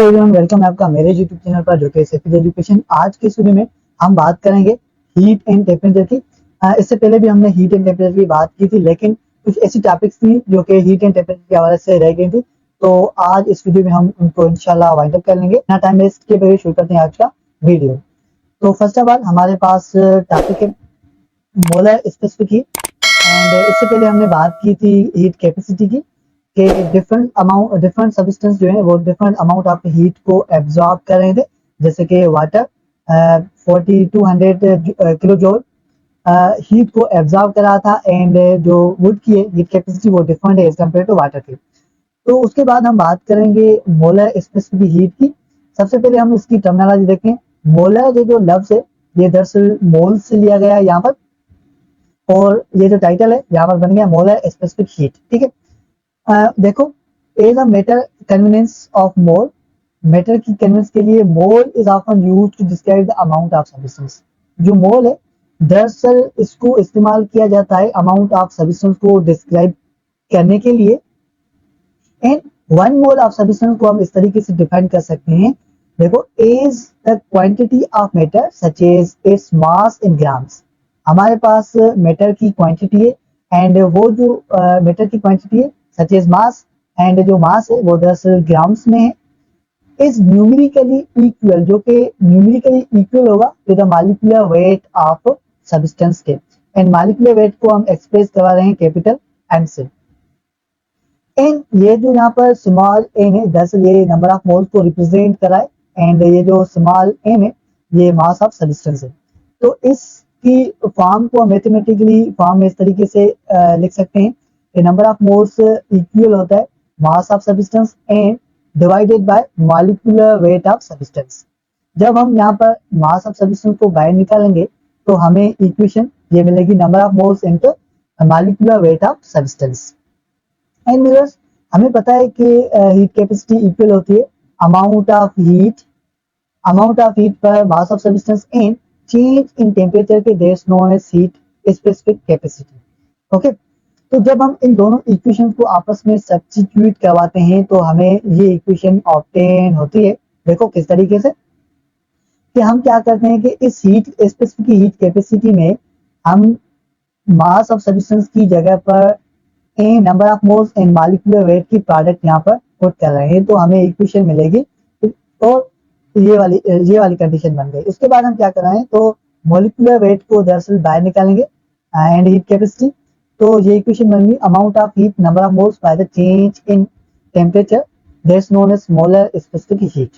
Everyone, welcome है आपका मेरे YouTube चैनल पर जो कि सेफिज एजुकेशन। आज के इस वीडियो में हम बात करेंगे हीट एंड टेम्परेचर की। इससे पहले भी हमने हीट एंड टेम्परेचर की बात की थी, लेकिन कुछ ऐसी टॉपिक्स थी जो कि हीट एंड टेम्परेचर के हवाले से रह गई थी। तो आज इस वीडियो में हम उनको इंशाल्लाह वाइंड अप कर लेंगे। ना टाइम वेस्ट किए बगैर शुरू करते हैं आज का वीडियो। तो फर्स्ट ऑफ ऑल हमारे पास टॉपिक है मोलर स्पेसिफिक हीट। एंड इससे पहले हमने बात की थी हीट कैपेसिटी की, कि डिफरेंट सब्सटेंस जो है वो डिफरेंट अमाउंट ऑफ हीट को एब्जॉर्ब कर रहे थे। जैसे कि वाटर 4200 किलो जूल हीट को एब्जॉर्ब कर रहा था, एंड जो वुड की है हीट कैपेसिटी वो डिफरेंट है एज कम्पेयर टू वाटर की। तो उसके बाद हम बात करेंगे मोलर स्पेसिफिक हीट की। सबसे पहले हम इसकी टर्मिनोलॉजी देखें। मोलर जो लफ्ज है ये दरअसल मोल से लिया गया है यहाँ पर, और ये जो टाइटल है यहाँ पर बन गया मोलर स्पेसिफिक हीट। ठीक है, देखो, as a matter convenience of mole, matter की कन्वीनियंस के लिए mole is often used to describe the amount of substance. जो मोल है दरअसल इसको इस्तेमाल किया जाता है अमाउंट ऑफ सब्सटेंस को डिस्क्राइब करने के लिए। And one mole of substance को हम इस तरीके से डिफाइन कर सकते हैं। देखो, is the quantity of matter such as its mass in grams. हमारे पास मैटर की क्वांटिटी है, एंड वो जो मैटर की क्वांटिटी है सच एज मास, एंड जो मास है वो 10 ग्राम्स में है, इज न्यूमेरिकली इक्वल, जो कि न्यूमेरिकली इक्वल होगा to the molecular weight of substance के। एंड मॉलिक्यूलर वेट को हम एक्सप्रेस करवा रहे हैं कैपिटल एम से। एंड ये जो यहाँ पर स्मॉल एन है दरअसल ये नंबर ऑफ मोल्स को रिप्रेजेंट करा है, एंड ये जो स्मॉल एम है ये मास ऑफ सब्सटेंस है। तो इसकी फॉर्म को मैथमेटिकली फॉर्म में इस तरीके से लिख सकते हैं कि नंबर ऑफ मोल्स इक्वल होता है मास of substance and divided by molecular weight of substance. जब हम यहाँ पर मास ऑफ सब्सटेंस को बाहर निकालेंगे तो हमें इक्वेशन ये मिलेगी number of moles into molecular weight of substance. And viewers, हमें पता है कि हीट कैपेसिटी इक्वल होती है amount of heat per mass of substance and change in temperature के that's known as heat specific capacity. Okay, तो जब हम इन दोनों इक्वेशन को आपस में सब्स्टिट्यूट करवाते हैं तो हमें ये इक्वेशन ऑब्टेन होती है। देखो किस तरीके से, कि हम क्या करते हैं कि इस हीट स्पेसिफिक हीट कैपेसिटी में हम मास ऑफ सब्सटेंस की जगह पर a number of moles and molecular weight की प्रोडक्ट यहाँ पर पुट कर रहे हैं, तो हमें इक्वेशन मिलेगी। तो ये वाली कंडीशन बन गई। उसके बाद हम क्या कर रहे हैं, तो मॉलिक्यूलर वेट को दरअसल बाहर निकालेंगे एंड हीट कैपेसिटी। तो ये इक्वेशन बन गई amount of heat number of moles by the change in temperature that's known as molar specific heat.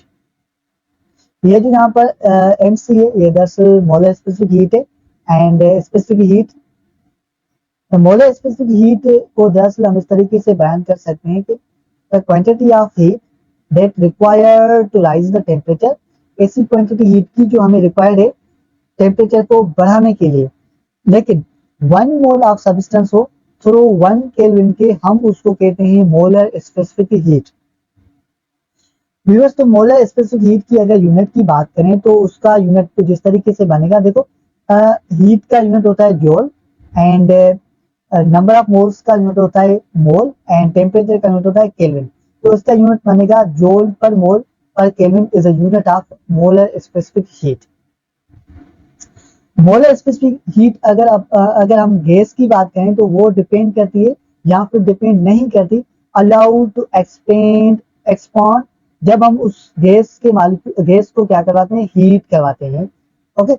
ये जो यहाँ पर एमसी है ये दरअसल मोलर स्पेसिफिक हीट है। And specific heat, molar specific heat को दरअसल हम इस तरीके से बयान कर सकते हैं कि the quantity of heat that require to raise the temperature, ऐसी क्वांटिटी हीट की जो हमें रिक्वायर्ड है टेम्परेचर को बढ़ाने के लिए। लेकिन 1 मोल ऑफ सब्सटेंस हो थ्रू 1 केल्विन के, हम उसको कहते हैं मोलर स्पेसिफिक हीट। व्यूअर्स, तो मोलर स्पेसिफिक हीट की अगर यूनिट की बात करें तो उसका यूनिट तो जिस तरीके से बनेगा, देखो, हीट का यूनिट होता है joule, and number of moles का यूनिट होता है मोल, एंड टेम्परेचर का यूनिट होता है केल्विन। तो इसका यूनिट बनेगा जूल पर मोल पर kelvin is a unit of molar specific heat. Molar specific heat अगर हम गैस की बात करें तो वो डिपेंड करती है या फिर डिपेंड नहीं करती अलाउड टू एक्सपांड जब हम उस गैस को क्या करवाते हैं, हीट करवाते हैं। Okay,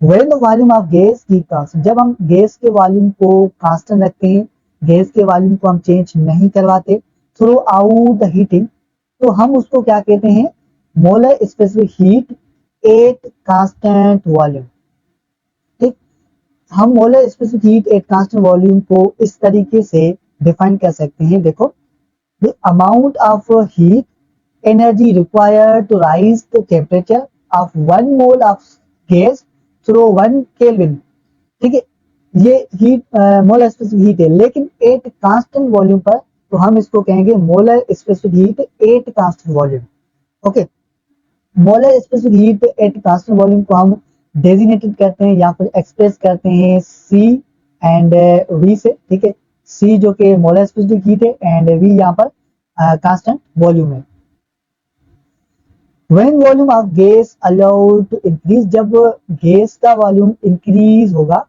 when the volume of gas heat constant, जब हम गैस के वॉल्यूम को कांस्टेंट रखते हैं, गैस के वॉल्यूम को हम चेंज नहीं करवाते थ्रू आउट द हीटिंग, तो हम उसको क्या कहते हैं, molar specific heat at constant volume. ठीक, हम molar specific heat at constant volume को इस तरीके से डिफाइन कर सकते हैं। देखो, the amount of heat energy required to raise the temperature of 1 mole of gas through 1 kelvin. ठीक है, ये हीट मोलर स्पेसिफिक हीट है, लेकिन एट कांस्टेंट वॉल्यूम पर तो हम इसको कहेंगे molar specific heat at constant volume. Okay, molar specific heat at constant volume को हम डेजिग्नेटेड करते हैं या फिर एक्सप्रेस करते हैं सी एंड वी से। ठीक है, सी जो कि मोलर स्पेसिफिक हीट है एंड वी यहाँ पर कांस्टेंट वॉल्यूम है। When volume of gas allowed to increase, जब गैस का वॉल्यूम इंक्रीज होगा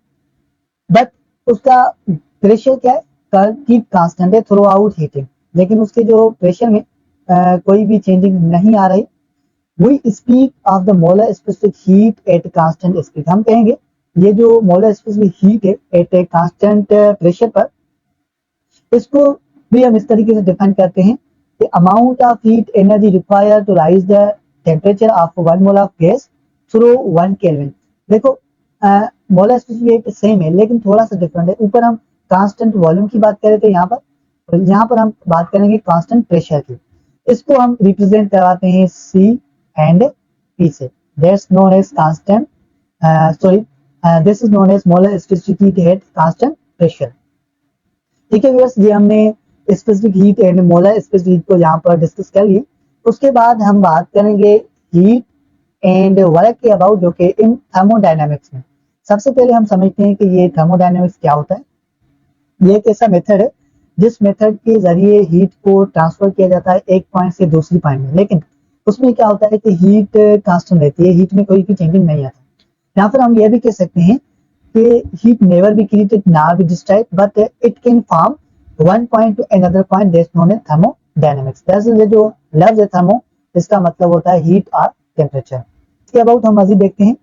बट उसका प्रेशर क्या है, कीप कांस्टेंट है थ्रू आउट हीटिंग, लेकिन उसके जो प्रेशर में कोई भी चेंजिंग नहीं आ रही, we speak of the molar specific heat at constant speed, हम कहेंगे ये जो मोलर स्पेसिफिक हीट है एट ए कांस्टेंट प्रेशर पर, इसको भी हम इस तरीके से डिफाइन करते हैं कि amount of heat energy require to raise the temperature of 1 mole of gas through 1 kelvin. देखो मोलर स्पेसिफिक सेम है लेकिन थोड़ा सा डिफरेंट है, ऊपर हम कांस्टेंट वॉल्यूम की बात कर रहे थे यहाँ पर हम बात करेंगे कांस्टेंट प्रेशर की। इसको हम रिप्रेजेंट करवाते हैं सी एंड पी से, that's known as constant this is known as molar specific heat at constant pressure. ठीक है व्यूअर्स, ये हमने specific heat and molar specific heat को यहाँ पर डिस्कस कर लिए। उसके बाद हम बात करेंगे हीट एंड वर्क के अबाउट, जो कि इन थर्मोडायनामिक्स में। सबसे पहले हम समझते हैं कि ये थर्मोडायनामिक्स क्या होता है। ये एक ऐसा मेथड है जिस मेथड के जरिए हीट को ट्रांसफर किया जाता है एक पॉइंट से दूसरी पॉइंट में, लेकिन उसमें क्या होता है कि हीट कांस्टेंट रहती है, हीट में कोई भी चेंजिंग नहीं आता। यहाँ पर हम ये भी कह सकते हैं कि heat never be created now be destroyed, but it can form one point to another point, that's known as thermodynamics। दरअसल ये जो लफ्ज है थर्मो, इसका मतलब होता है हीट और टेम्परेचर। इसके अबाउट हम मजीद देखते हैं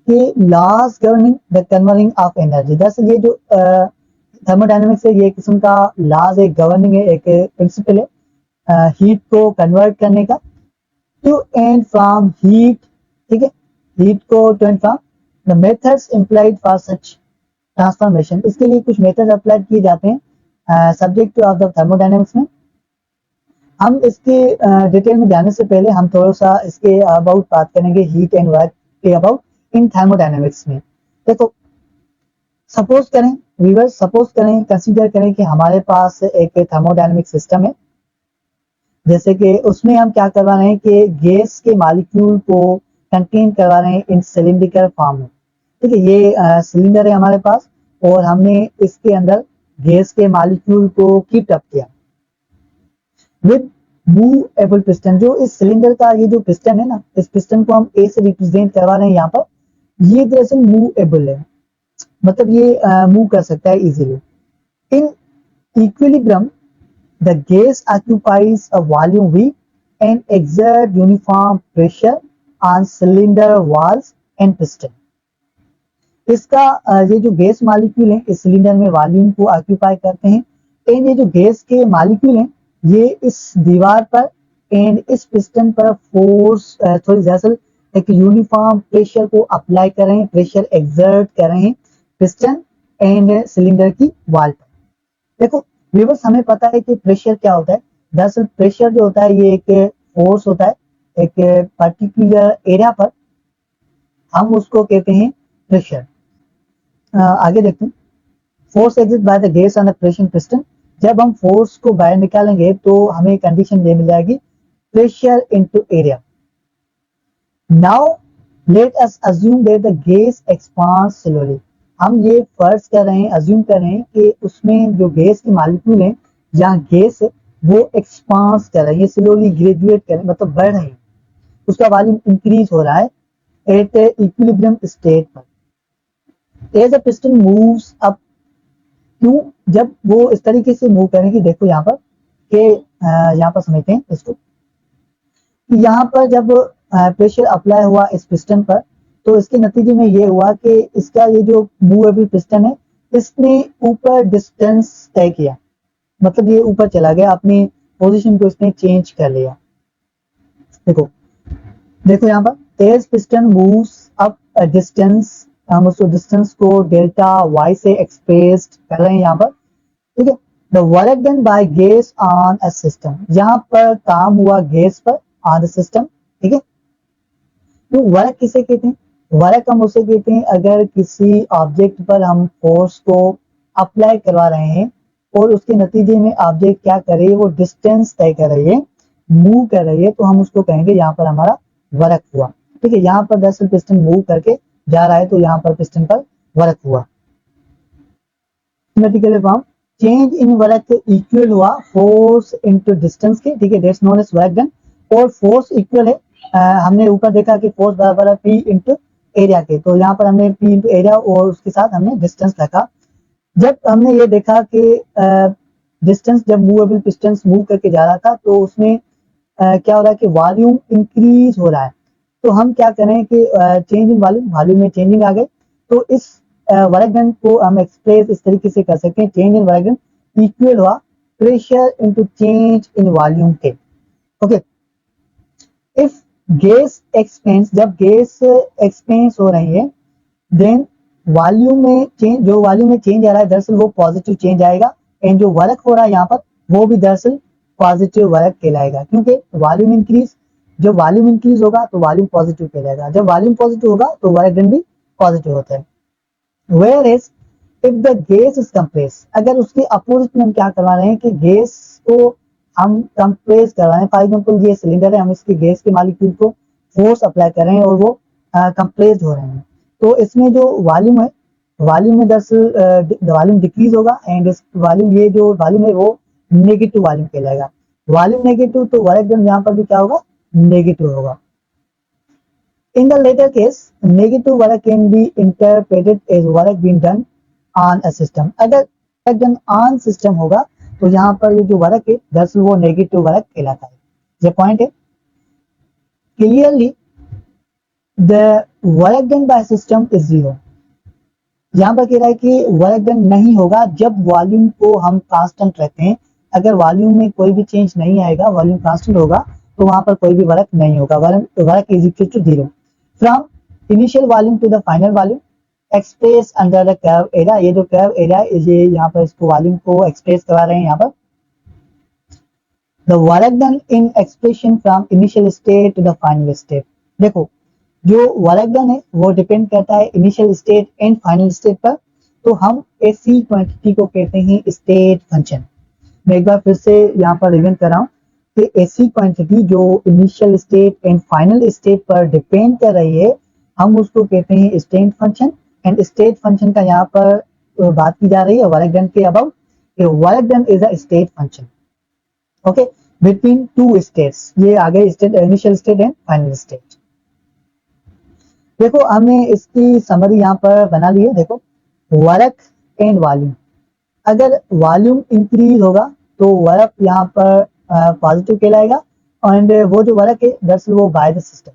कि laws governing the converting of energy. दरअसल ये जो थर्मोडायनेमिक्स है ये किस्म का लॉज है, गवर्निंग है, एक प्रिंसिपल है हीट को कन्वर्ट करने का टू एंड फ्रॉम हीट। ठीक है, हीट को to and from the methods employed for such transformation. इसके लिए कुछ मेथड अप्लाइड किए जाते हैं सब्जेक्ट ऑफ द थर्मोडायनेमिक्स में। हम इसके डिटेल में जाने से पहले हम थोड़ा सा इसके अबाउट बात करेंगे हीट एंड वर्क के अबाउट इन थर्मोडायनेमिक्स में। देखो सपोज करें व्यूअर्स, सपोज करें, कंसीडर करें कि हमारे पास एक थर्मोडायनेमिक सिस्टम है, जैसे कि उसमें हम क्या करवा रहे हैं कि गैस के मॉलिक्यूल को कंटेन करवा रहे हैं इन सिलिंड्रिकल फॉर्म में। ठीक है, ये सिलेंडर है हमारे पास और हमने इसके अंदर गैस के मॉलिक्यूल को कीप अप किया विद मूवेबल पिस्टन। जो इस सिलेंडर का ये जो पिस्टन है ना, इस पिस्टन को हम ए से रिप्रेजेंट करवा रहे हैं यहाँ पर। ये दरअसल मूवेबल है, मतलब ये मूव कर सकता है easily. In equilibrium the gas occupies a volume V and exert uniform pressure on cylinder walls and piston। इसका ये जो गैस मॉलिक्यूल है इस सिलेंडर में वॉल्यूम को ऑक्यूपाई करते हैं एंड ये जो गैस के मॉलिक्यूल हैं ये इस दीवार पर एंड इस पिस्टन पर फोर्स थोड़ी दरअसल एक यूनिफॉर्म प्रेशर को अप्लाई कर रहे हैं, प्रेशर एक्सर्ट कर रहे हैं पिस्टन एंड सिलेंडर की वॉल पर। देखो व्यूअर्स, हमें पता है कि प्रेशर क्या होता है। दरअसल प्रेशर जो होता है ये एक फोर्स होता है, एक पर्टिकुलर एरिया पर हम उसको कहते हैं प्रेशर। आगे देखते हैं, force exist by the gas on the pressure piston. जब हम फोर्स को बाहर निकालेंगे तो हमें कंडीशन ये मिल जाएगी pressure into area. Now let us assume that the gas expands slowly. हम ये फर्ज कर रहे हैं, अज्यूम कर रहे हैं कि उसमें जो गैस के मॉलिक्यूल हैं या गैस है वो एक्सपांस कर रहे हैं, स्लोली ग्रेजुएट कर रहे हैं, मतलब बढ़ रहे हैं, उसका वॉल्यूम इंक्रीज हो रहा है एट इक्विलिब्रियम स्टेट पर। As a piston moves up, क्यों, जब वो इस तरीके से मूव करेंगे, देखो यहाँ पर के यहाँ पर समझते हैं इसको, यहाँ पर जब प्रेशर अप्लाई हुआ इस पिस्टन पर तो इसके नतीजे में ये हुआ कि इसका ये जो मूवेबल पिस्टन है इसने ऊपर डिस्टेंस तय किया, मतलब ये ऊपर चला गया, अपनी पोजीशन को इसने चेंज कर लिया। देखो देखो यहाँ पर तेज piston moves up a distance, हम उसको डिस्टेंस को डेल्टा वाई से एक्सप्रेस कर रहे हैं यहाँ पर। ठीक है, the work done by gas on a system, यहाँ पर काम हुआ गैस पर ऑन द सिस्टम। ठीक है, तो वर्क किसे कहते हैं, वर्क हम उसे कहते हैं अगर किसी ऑब्जेक्ट पर हम फोर्स को अप्लाई करवा रहे हैं और उसके नतीजे में ऑब्जेक्ट क्या करे, वो डिस्टेंस तय कर रही है, मूव कर रही है, तो हम उसको कहेंगे यहाँ पर हमारा वर्क हुआ। ठीक है, यहाँ पर दरअसल पिस्टन मूव करके जा रहा है तो यहाँ पर पिस्टन पर वर्क हुआ। Form change in work equal हुआ फोर्स इनटू डिस्टेंस के। ठीक है, that's known as work done. और फोर्स इक्वल है हमने ऊपर देखा कि फोर्स बराबर है पी इंटू एरिया के, तो यहाँ पर हमने पी इंटू एरिया और उसके साथ हमने डिस्टेंस रखा। जब हमने ये देखा कि डिस्टेंस जब मूवेबल पिस्टन मूव करके जा रहा था तो उसमें क्या हो रहा है कि वॉल्यूम इंक्रीज हो रहा है। तो हम क्या करें कि चेंज इन वॉल्यूम, वॉल्यूम में चेंजिंग आ गई, तो इस वर्क डन को हम एक्सप्रेस इस तरीके से कर सकते हैं, change in work done equal हुआ pressure into change in volume के। ओके, इफ गैस एक्सपेंस, जब गैस एक्सपेंस हो रही है, देन वॉल्यूम में चेंज, जो वॉल्यूम में चेंज आ रहा है दरअसल वो पॉजिटिव चेंज आएगा, एंड जो वर्क हो रहा है यहाँ पर वो भी दरअसल पॉजिटिव वर्क कहलाएगा, क्योंकि वॉल्यूम इंक्रीज, जब वॉल्यूम इंक्रीज होगा तो वॉल्यूम पॉजिटिव कहलाएगा, जब वॉल्यूम पॉजिटिव होगा तो वर्क डन भी पॉजिटिव होता है। Where is if the gas is compress, अगर उसके अपोजिट में हम क्या करवा रहे हैं कि गैस को हम कंप्रेस कर रहे हैं, फॉर एग्जाम्पल ये सिलेंडर है, हम इसके गैस के मालिक्यूल को फोर्स अप्लाई कर रहे हैं और वो कंप्रेस हो रहे हैं, तो इसमें जो वॉल्यूम है, वॉल्यूम में दरअसल वॉल्यूम डिक्रीज होगा, एंड इस वॉल्यूम, ये जो वॉल्यूम है वो नेगेटिव वॉल्यूम कहलाएगा। वॉल्यूम नेगेटिव तो वर्क डन यहाँ पर भी क्या होगा, नेगेटिव होगा। In the later case, negative work can be interpreted as work being done on a system. अगर work done on system होगा तो यहाँ पर ये जो वर्क है दरअसल वो नेगेटिव वर्क कहलाता है। ये पॉइंट है। Clearly, the work done by system is zero. यहाँ पर कह रहा है कि वर्क डन नहीं होगा जब वॉल्यूम को हम कांस्टेंट रखते हैं। अगर वॉल्यूम में कोई भी चेंज नहीं आएगा, वॉल्यूम कांस्टेंट होगा, तो वहां पर कोई भी वर्क नहीं होगा, work is equal to zero. From initial volume to the final volume express under the curve area, ये जो कर्व एरिया है ये यहाँ पर इसको वॉल्यूम को एक्सप्रेस करा रहे हैं यहाँ पर। The work done in expression from initial state to the final state. देखो, जो वर्क डन है वो डिपेंड करता है initial state and final state पर, तो हम ऐसी क्वांटिटी को कहते हैं स्टेट फंक्शन। मैं एक बार फिर से यहाँ पर रिवीजन कर रहा हूँ कि ऐसी क्वांटिटी जो initial state and final state पर डिपेंड कर रही है, हम उसको कहते हैं state function. And state function का यहाँ पर बात की जा रही है वर्क डन के about, work done is a state function, okay, between two states. ये आगे state, initial state and final state. देखो, हमने इसकी समरी यहाँ पर बना ली है। देखो, वर्क एंड वॉल्यूम, अगर वॉल्यूम इंक्रीज होगा तो वर्क यहाँ पर पॉजिटिव कहलाएगा, एंड वो जो वर्क है दरअसल वो बाय द सिस्टम।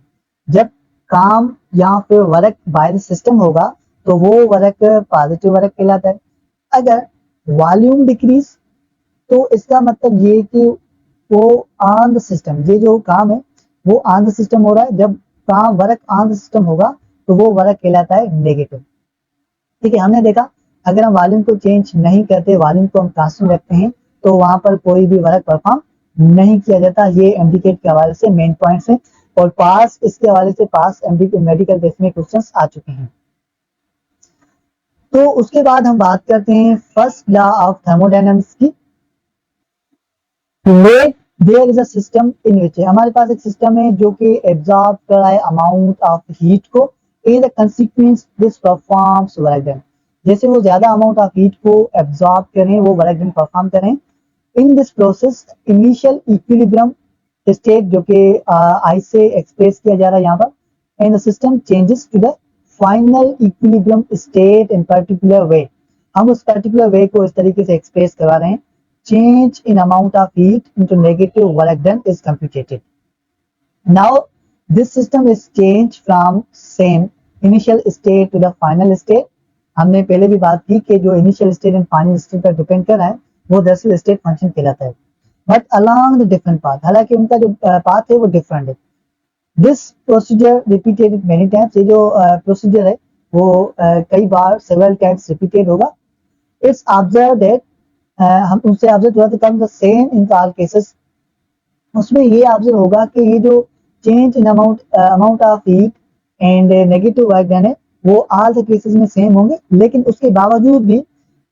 जब काम यहाँ पे वर्क बाय द सिस्टम होगा तो वो वर्क पॉजिटिव वर्क कहलाता है। अगर वॉल्यूम डिक्रीज तो इसका मतलब ये कि वो ऑन द सिस्टम, ये जो काम है वो ऑन द सिस्टम हो रहा है। जब काम वर्क ऑन द सिस्टम होगा तो वो वर्क कहलाता है नेगेटिव। ठीक है, हमने देखा अगर हम वॉल्यूम को चेंज नहीं करते, वॉल्यूम को हम कांस्टेंट रखते हैं, तो वहां पर कोई भी वर्क परफॉर्म नहीं किया जाता। ये एमडीकेट के हवाले से मेन पॉइंट्स हैं, और पास इसके हवाले से पास मेडिकल बेस में क्वेश्चंस आ चुके हैं। तो उसके बाद हम बात करते हैं फर्स्ट लॉ ऑफ थर्मोडायनामिक्स की। There is a system in which, हमारे पास एक सिस्टम है जो कि एब्जॉर्ब कर रहा है अमाउंट ऑफ हीट को, is a consequence this performs work done. जैसे वो ज्यादा अमाउंट ऑफ हीट को एब्जॉर्ब करें, वो वर्क डन परफॉर्म करें। In this process initial equilibrium state, जो कि आई से एक्सप्रेस किया जा रहा है यहाँ पर, and the system changes to the final equilibrium state in particular way. हम उस पर्टिकुलर वे को इस तरीके से एक्सप्रेस करवा रहे हैं। Change in amount of heat into negative work done is computed. Now, this system is changed from same initial state to the final state. हमने पहले भी बात की कि जो initial state and final state पर डिपेंड कर रहा है वो दरअसल स्टेट फंक्शन कहलाता है, but along the different path, हालांकि उनका जो पाथ है वो डिफरेंट है। This procedure repeated many times, ये जो प्रोसीजर है वो कई बार सेवरल टाइम्स रिपीटेड होगा। इट्स ऑब्जर्व दैट, हम उनसे ऑब्जर्व हुआ था सेम इन ऑल केसेस। उसमें ये ऑब्जर्व होगा कि ये जो change in amount of heat and negative work done है वो ऑल द केसेस में सेम होंगे, लेकिन उसके बावजूद भी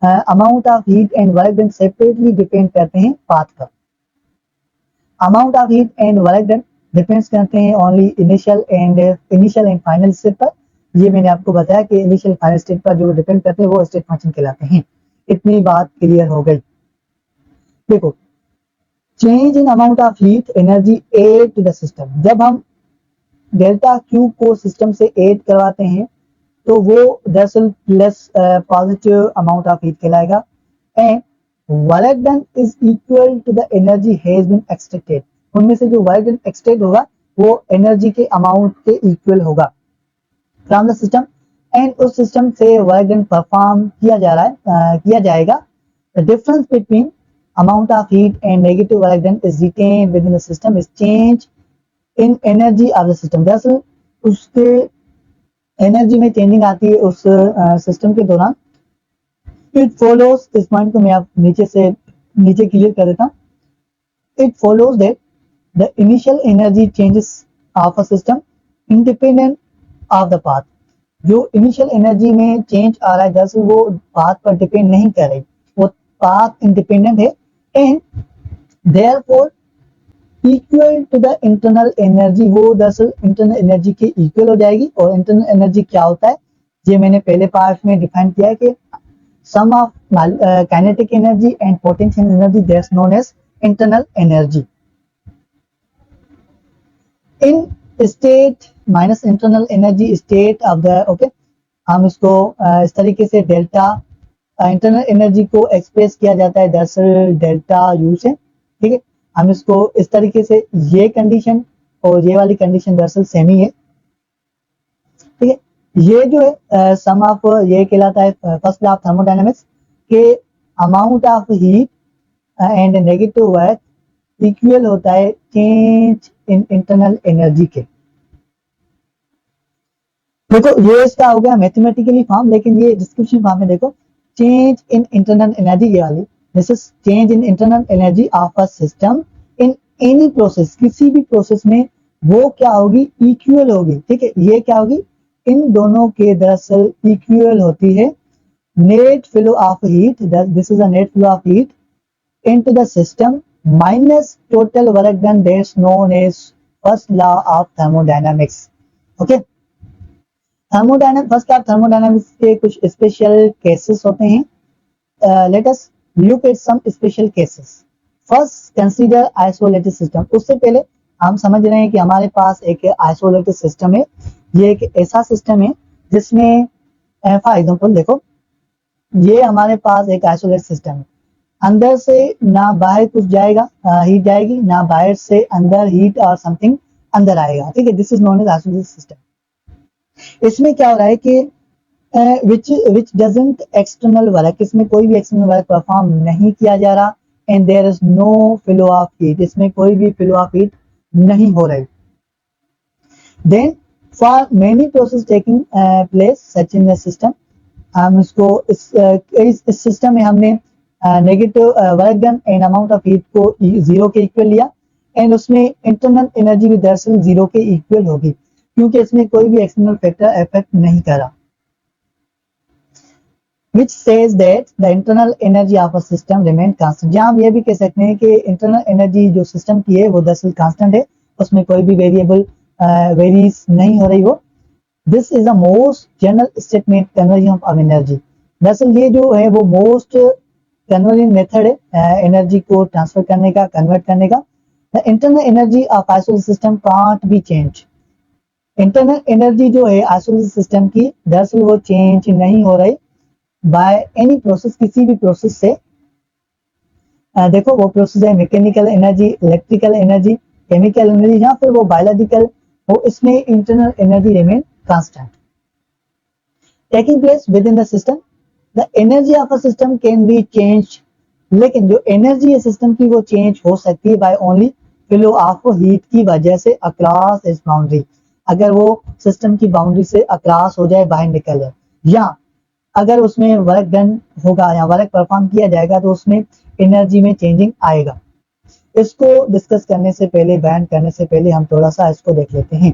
amount of heat and work done separately depend करते हैं पाथ पर। Amount of heat and work done depends करते हैं only initial and final state पर। ये मैंने आपको बताया कि इनिशियल फाइनल स्टेट पर जो डिपेंड करते हैं वो स्टेट फंक्शन कहलाते हैं। इतनी बात क्लियर हो गई। देखो, change in amount of heat energy add to the system, जब हम डेल्टा क्यू को सिस्टम से ऐड करवाते हैं तो वो दरअसल less positive amount of heat कहलाएगा। And work done is equal to the energy has been extracted, उनमें से जो वर्क डन एक्सट्रैक्ट होगा वो एनर्जी के अमाउंट के इक्वल होगा फ्रॉम द सिस्टम, एंड उस सिस्टम से वर्क डन परफॉर्म किया जा रहा है किया जाएगा। The difference between amount of heat and negative work done is retained within the system is change in energy of the system। दरअसल उसके एनर्जी में चेंजिंग आती है उस सिस्टम के दौरान। इट फॉलोज, इस पॉइंट को मैं आप नीचे क्लियर कर देता हूँ। It follows that the initial energy changes of a system independent of the path. जो इनिशियल एनर्जी में चेंज आ रहा है दरअसल वो पाथ पर डिपेंड नहीं कर रही, वो पाथ इंडिपेंडेंट है। And therefore equal to the internal energy, वो दरअसल इंटरनल एनर्जी के इक्वल हो जाएगी। और इंटरनल एनर्जी क्या होता है ये मैंने पहले पार्ट में डिफाइन किया है कि sum of kinetic energy and potential energy, that's known as internal energy. In state minus internal energy state of the, okay, हम इसको इस तरीके से डेल्टा इंटरनल एनर्जी को एक्सप्रेस किया जाता है दरअसल डेल्टा यू से, ठीक है। हम इसको इस तरीके से, ये कंडीशन और ये वाली कंडीशन दरअसल सेम ही है, ठीक है। ये जो है सम ऑफ, ये कहलाता है फर्स्ट लॉ ऑफ थर्मोडायनामिक्स के amount of heat and negative work equal होता है चेंज इन इंटरनल एनर्जी के। देखो ये इसका हो गया मैथमेटिकली फॉर्म, लेकिन ये डिस्क्रिप्शन फॉर्म में देखो, change in internal energy, ये वाली, this is change in internal energy of a system in any process, किसी भी प्रोसेस में वो क्या होगी, इक्वल होगी, ठीक है। ये क्या होगी, इन दोनों के दरअसल इक्वल होती है net flow of heat, this is a net flow of heat into the system minus total work done, that's known as first law of thermodynamics, okay. First law of thermodynamics के कुछ special cases होते हैं। Let us look at some special cases. First consider isolated system. उससे पहले हम समझ रहे हैं कि हमारे पास एक आइसोलेटेड सिस्टम है। ये एक ऐसा सिस्टम है जिसमें फॉर एग्जांपल देखो, ये हमारे पास एक आइसोलेटेड सिस्टम है, अंदर से ना बाहर कुछ जाएगा, हीट जाएगी, ना बाहर से अंदर हीट और समथिंग अंदर आएगा, ठीक है। This is known as isolated system. इसमें क्या हो रहा है कि विच डजंट एक्सटर्नल वर्क, इसमें कोई भी एक्सटर्नल वर्क परफॉर्म नहीं किया जा रहा, and there is no flow of heat, इसमें कोई भी फ्लो ऑफ हीट नहीं हो रही। Then for many process taking place such in the system, हम इसको इस सिस्टम में हमने negative work done and amount of heat को जीरो के इक्वल लिया, एंड उसमें इंटरनल एनर्जी भी दरअसल जीरो के इक्वल होगी क्योंकि इसमें कोई भी एक्सटर्नल फैक्टर इफेक्ट नहीं करा। Which says that the internal energy of a system remain constant। जहाँ हम ये भी कह सकते हैं कि इंटरनल एनर्जी जो सिस्टम की है वो दरअसल कांस्टेंट है, उसमें कोई भी वेरिएबल वेरीज नहीं हो रही हो। This is the most general statement conversion of energy. दरअसल ये जो है वो मोस्ट कन्वर्जन मेथड है एनर्जी को ट्रांसफर करने का, कन्वर्ट करने का। The internal energy of isolated system can't be change. Internal energy जो है आइसोलेटेड सिस्टम की दरअसल वो चेंज नहीं हो रही बाय एनी प्रोसेस, किसी भी प्रोसेस से। देखो वो प्रोसेस है mechanical energy, electrical energy, chemical energy, या फिर वो बायोलॉजिकल हो, इसमें internal energy remain constant. Taking place with in the system, the energy of a system can be change, लेकिन जो एनर्जी है सिस्टम की वो चेंज हो सकती है by only flow of heat की वजह से अक्रॉस इस बाउंड्री। अगर वो सिस्टम की बाउंड्री से अक्रॉस हो जाए, बाहर निकल जाए, या अगर उसमें वर्क डन होगा या वर्क परफॉर्म किया जाएगा तो उसमें एनर्जी में चेंजिंग आएगा। इसको डिस्कस करने से पहले, बयान करने से पहले हम थोड़ा सा इसको देख लेते हैं।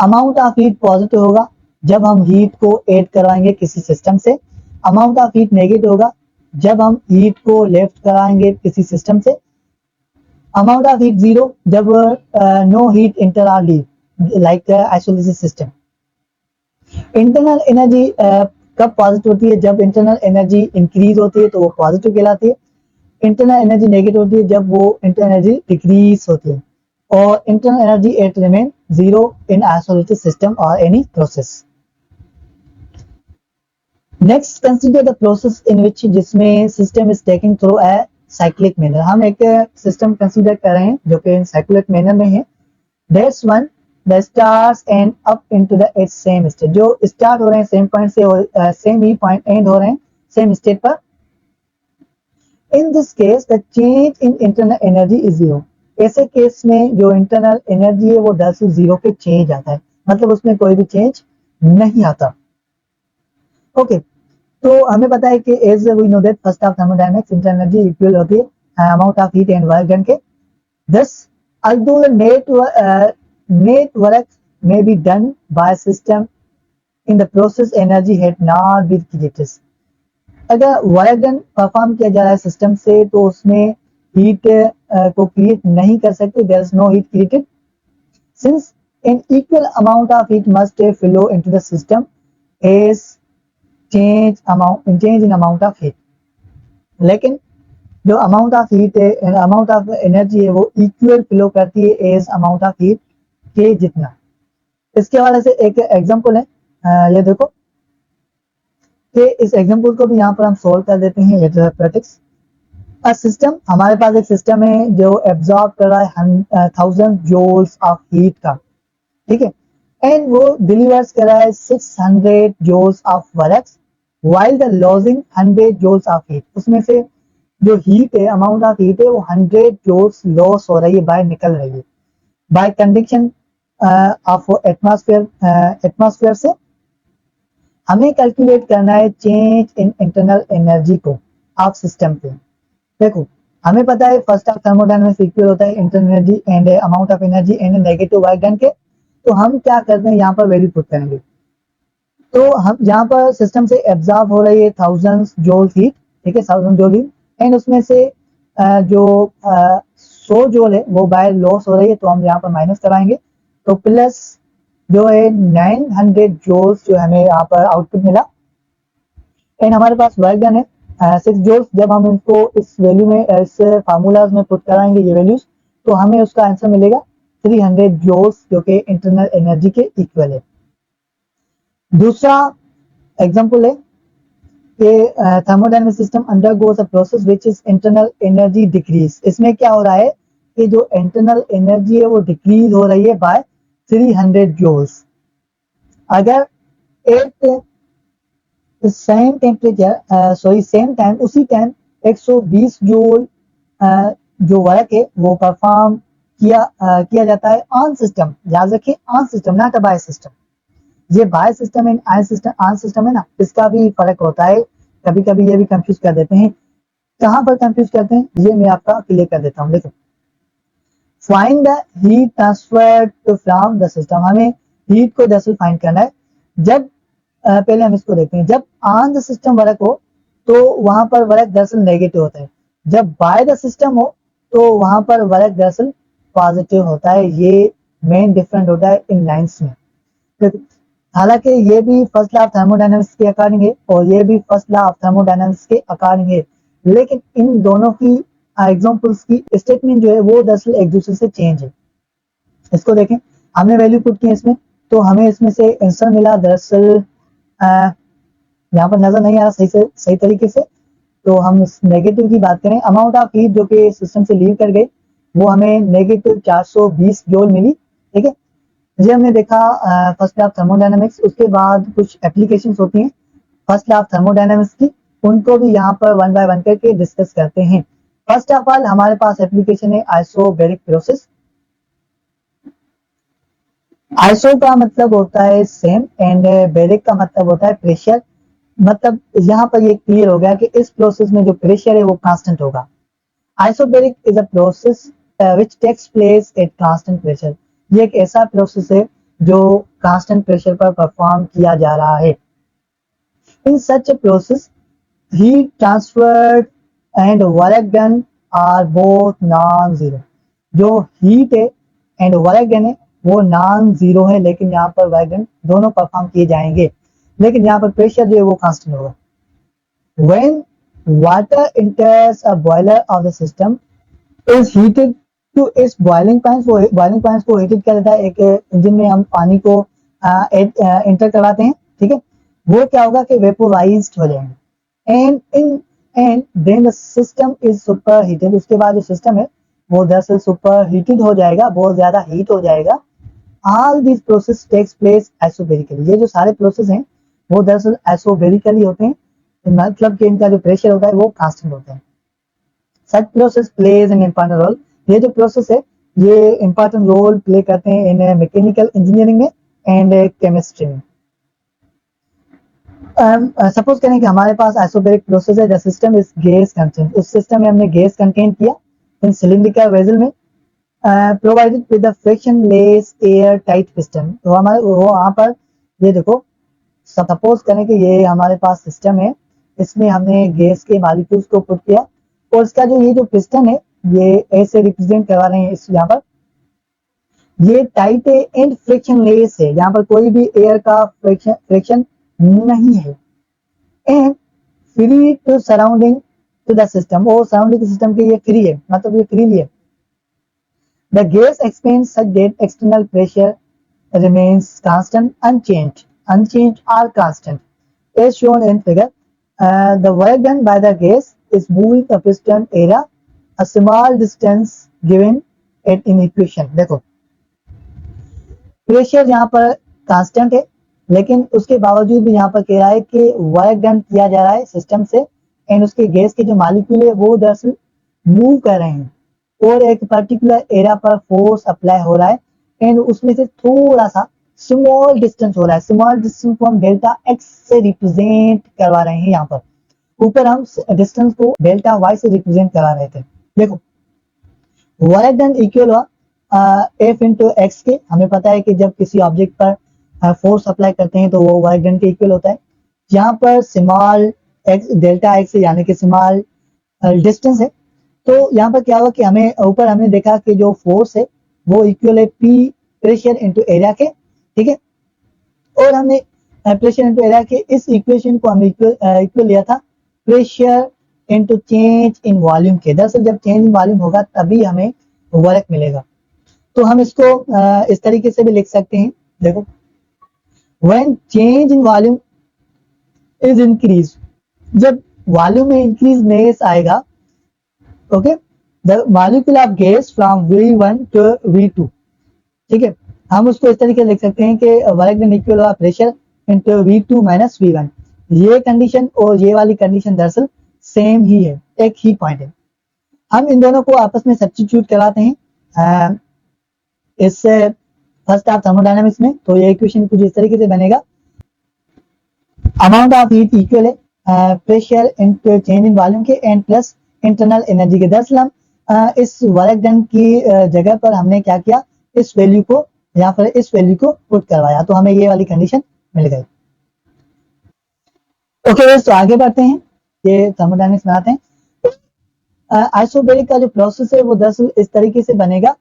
अमाउंट ऑफ हीट पॉजिटिव होगा जब हम हीट को ऐड करवाएंगे किसी सिस्टम से। अमाउंट ऑफ हीट नेगेटिव होगा जब हम हीट को लेफ्ट कराएंगे किसी सिस्टम से। अमाउंट ऑफ हीट जीरो जब no heat enter or leave, like isolated system. Internal energy कब पॉजिटिव होती है, जब इंटरनल एनर्जी इंक्रीज होती है तो वो पॉजिटिव कहलाती है। इंटरनल एनर्जी नेगेटिव होती है जब वो इंटरनल एनर्जी डिक्रीज होती है। or internal energy it remain zero in isolated system or any process. Next, consider the process in which जिसमें system is taken through a cyclic manner. हम एक system consider कर रहे हैं जो कि cyclic manner में है. That's one the stars end up into the its same state. जो start हो रहे हैं same point से और same ही point end हो रहे हैं same state पर. In this case, the change in internal energy is zero. ऐसे केस में जो इंटरनल एनर्जी है वो 10 से 0 पे चेंज आता है, मतलब उसमें कोई भी चेंज नहीं आता. ओके, तो हमें पता है कि as we know that first of thermodynamics internal energy equal होती है amount of heat and work done के. Thus, although net work may be done by system in the process, energy had not been created. अगर work done perform किया जा रहा है system से तो उसमें हीट को क्रिएट नहीं कर सकते. There is no heat created since an equal amount of heat must flow into the system as change in amount of heat. लेकिन जो अमाउंट ऑफ हीट है, अमाउंट ऑफ एनर्जी है वो इक्वल फ्लो करती है एज अमाउंट ऑफ हीट के जितना. इसके हवाले से एक एग्जांपल है, ये देखो कि इस एग्जांपल को भी यहाँ पर हम सोल्व कर देते हैं. इलेक्ट्रोस्टैटिक्स अ सिस्टम, हमारे पास एक सिस्टम है जो एब्जॉर्ब कर रहा है 1000 जूल्स ऑफ हीट का, ठीक है, एंड वो डिलीवर्स कर रहा है 600 joules of work while the lodging 100 joules of heat. उसमें से जो हीट है, अमाउंट ऑफ हीट है वो 100 जूल्स लॉस हो रही है, बाहर निकल रही है बाय कंडक्शन ऑफ एटमॉस्फेयर से. हमें कैलकुलेट करना है चेंज इन इंटरनल एनर्जी को ऑफ सिस्टम पे. देखो, हमें पता है फर्स्ट ऑफ थर्मोडायनामिक्स इक्वल होता है internal energy and amount of energy and negative work done के. तो हम क्या करते हैं, यहाँ पर वैल्यू पुट करेंगे. तो हम यहाँ पर सिस्टम से एब्जॉर्ब हो रही है 1000 जूल हीट, ठीक है, 1000 जूल हीट, एंड उसमें से जो 100 जूल है वो बाहर लॉस हो रही है, तो हम यहाँ पर माइनस कराएंगे. तो प्लस जो है 900 जूल्स जो हमें यहाँ पर आउटपुट मिला, एंड हमारे पास वर्क डन है 6 जूल्स. जब हम इनको इस वैल्यू में, इस फार्मूलाज में पुट कराएंगे ये वैल्यूज, तो हमें उसका आंसर मिलेगा 300 जूल्स जो कि इंटरनल एनर्जी के इक्वल है. दूसरा एग्जांपल है कि thermodynamic system undergoes a process which is internal energy decrease. इसमें क्या हो रहा है कि जो इंटरनल एनर्जी है वो डिक्रीज हो रही है बाय 300 जूल्स. अगर at same temperature same time, उसी टाइम 120 जूल जो वर्क है वो परफॉर्म किया जाता है ऑन सिस्टम. याद रखिए on system, not a by system. ये by system and on system है ना, इसका भी फर्क होता है. कभी कभी ये भी कंफ्यूज कर देते हैं. कहाँ पर कंफ्यूज करते हैं ये मैं आपका क्लियर कर देता हूँ. देखो, find the heat transferred from the system. हमें हीट को दरअसल फाइंड करना है. जब पहले हम इसको देखते हैं, जब ऑन द सिस्टम वर्क हो तो वहां पर वर्क दरअसल नेगेटिव होता है. जब बाय द सिस्टम हो तो वहां पर वर्क दरअसल पॉजिटिव होता है. ये मेन डिफरेंट होता है इन लाइंस में. हालांकि ये भी फर्स्ट लॉ ऑफ थर्मोडायनामिक्स के अकॉर्डिंग है और ये भी फर्स्ट लॉ ऑफ थर्मोडायनामिक्स के अकॉर्डिंग है, लेकिन इन दोनों की एग्जांपल्स की स्टेटमेंट जो है वो दरअसल एक दूसरे से चेंज है. इसको देखें, हमने वैल्यू पुट की इसमें, तो हमें इसमें से आंसर मिला दरअसल यहाँ पर नजर नहीं आ रहा सही तरीके से. तो हम नेगेटिव की बात करें, अमाउंट ऑफ हीट जो कि सिस्टम से लीव कर गई वो हमें नेगेटिव 420 जूल मिली, ठीक है. ये हमने देखा फर्स्ट लॉ ऑफ थर्मोडायनामिक्स. उसके बाद कुछ एप्लीकेशंस होती हैं फर्स्ट लॉ ऑफ थर्मोडायनामिक्स की, उनको भी यहाँ पर वन बाय वन करके डिस्कस करते हैं. फर्स्ट ऑफ ऑल हमारे पास एप्लीकेशन है आइसोबैरिक प्रोसेस. आइसो का मतलब होता है सेम एंड बेरिक का मतलब होता है प्रेशर. मतलब यहाँ पर ये क्लियर हो गया कि इस प्रोसेस में जो प्रेशर है वो कांस्टेंट होगा. Isobaric is a process which takes place at constant pressure. ये एक ऐसा प्रोसेस है जो कांस्टेंट प्रेशर पर परफॉर्म किया जा रहा है. In such process heat transferred and work done are both non zero. जो हीट है एंड वर्क डन है वो नॉन जीरो है, लेकिन यहाँ पर वर्क डन दोनों परफॉर्म किए जाएंगे, लेकिन यहाँ पर प्रेशर जो है वो कांस्टेंट होगा. When water enters a boiler of the system is heated तो इस बॉइलिंग पॉइंट्स को हीटेड कर देता है। एक इंजन में हम पानी को एंटर करवाते हैं, ठीक है, वो क्या होगा कि वेपोराइज्ड हो जाएंगे and in and then the system is super heated. उसके बाद जो सिस्टम है वो दरअसल सुपर हीटेड हो जाएगा, बहुत ज्यादा हीट हो जाएगा। All this process takes place isobarically. ये जो सारे प्रोसेस हैं वो दरअसल आइसोबेरिकली होते हैं, मतलब कि इनका जो प्रेशर होता है वो कांस्टेंट होता है। Such process plays an important role. ये जो प्रोसेस है ये इंपॉर्टेंट रोल प्ले करते हैं इन मैकेनिकल इंजीनियरिंग में एंड केमिस्ट्री में। सपोज करें कि हमारे पास आइसोबेरिक प्रोसेस है, the system is gas content. उस सिस्टम में हमने गैस कंटेन किया इन सिलिंड्रिकल वेसल में, provided with the frictionless air tight piston. तो हमारे वो वहां पर ये देखो, सपोज करें कि ये हमारे पास सिस्टम है, इसमें हमने गैस के मॉलिक्यूल्स को पुट किया और इसका जो ये जो पिस्टन है ये ऐसे रिप्रेजेंट करवा रहे हैं इस यहाँ पर, ये टाइट है एंड फ्रिक्शनलेस है, यहाँ पर कोई भी एयर का फ्रिक्शन नहीं है and free to surrounding to the system. वो सराउंडिंग सिस्टम के ये फ्री है, मतलब ये फ्रीली है। The gas expands such that external pressure remains constant, unchanged or constant, as shown in figure. The work done by the gas is moving the piston area a small distance given it in equation। देखो pressure यहाँ पर constant है, लेकिन उसके बावजूद भी यहाँ पर कह रहा है कि वर्क डन किया जा रहा है सिस्टम से एंड उसके गैस के जो मॉलिक्यूल है वो दरअसल मूव कर रहे हैं और एक पर्टिकुलर एरिया पर फोर्स अप्लाई हो रहा है एंड उसमें से थोड़ा सा स्मॉल डिस्टेंस हो रहा है। स्मॉल डिस्टेंस को हम डेल्टा एक्स से रिप्रेजेंट करवा रहे हैं। यहाँ पर ऊपर हम डिस्टेंस को डेल्टा वाई से रिप्रेजेंट करा रहे थे। देखो वर्क डन इक्वल हुआ एफ इंटू एक्स के। हमें पता है कि जब किसी ऑब्जेक्ट पर फोर्स अप्लाई करते हैं तो वो वर्क डन के इक्वल होता है। यहाँ पर स्मॉल एक्स डेल्टा एक्स यानी कि स्मॉल डिस्टेंस है, तो यहाँ पर क्या हुआ कि हमें ऊपर हमने देखा कि जो फोर्स है वो इक्वल है पी प्रेशर इंटू एरिया के, ठीक है, और हमने प्रेशर इंटू एरिया के इस इक्वेशन को हमने इक्वल लिया था pressure into change in volume के। दरअसल जब चेंज इन वॉल्यूम होगा तभी हमें वर्क मिलेगा। तो हम इसको इस तरीके से भी लिख सकते हैं। देखो when change in volume is increase, जब वॉल्यूम में इंक्रीज मेस आएगा, okay, the molecule of gas from V1 to V2, ठीक है, हम उसको इस तरीके से लिख सकते हैं कि वर्क डन इक्वल हुआ pressure into V2 minus V1। ये कंडीशन और ये वाली कंडीशन दरअसल सेम ही है, एक ही पॉइंट है। हम इन दोनों को आपस में सब्स्टिट्यूट कराते हैं इससे फर्स्ट ऑफ थर्मोडायनामिक्स में। तो ये इक्वेशन कुछ इस तरीके से बनेगा, अमाउंट ऑफ हीट इक्वल है pressure into change in volume के एंड प्लस इंटरनल एनर्जी के। दरअसल हम इस वर्क डन की जगह पर हमने क्या किया, इस वैल्यू को या फिर इस वैल्यू को पुट करवाया, तो हमें ये वाली कंडीशन मिल गई। ओके तो आगे बढ़ते हैं, ये थर्मोडायनामिक्स में आते हैं। आइसोबेरिक का जो प्रोसेस है वो दरअसल इस तरीके से बनेगा।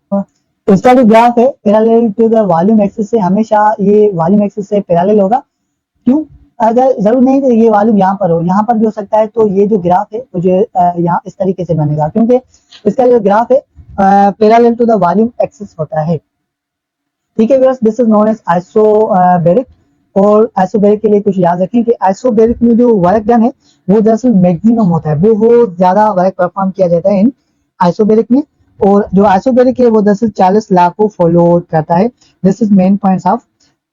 इसका जो ग्राफ है parallel to the volume axis से, हमेशा ये वॉल्यूम एक्सिस से पैरेलल होगा। क्यों? अगर जरूर नहीं कि ये वॉल्यूम यहाँ पर हो, यहाँ पर भी हो सकता है। तो ये जो ग्राफ है वो जो यहाँ इस तरीके से बनेगा, क्योंकि इसका जो ग्राफ है parallel to the volume axis होता है, ठीक है। This is known as isobaric. और आइसोबेरिक के लिए कुछ याद रखें कि आइसोबेरिक में जो वर्क डन है वो दरअसल मैक्सिमम होता है, वो ज्यादा वर्क परफॉर्म किया जाता है इन आइसोबेरिक में। और जो आइसोबेरिक है वो दरअसल 40 लाख को फॉलो करता है। This is main points of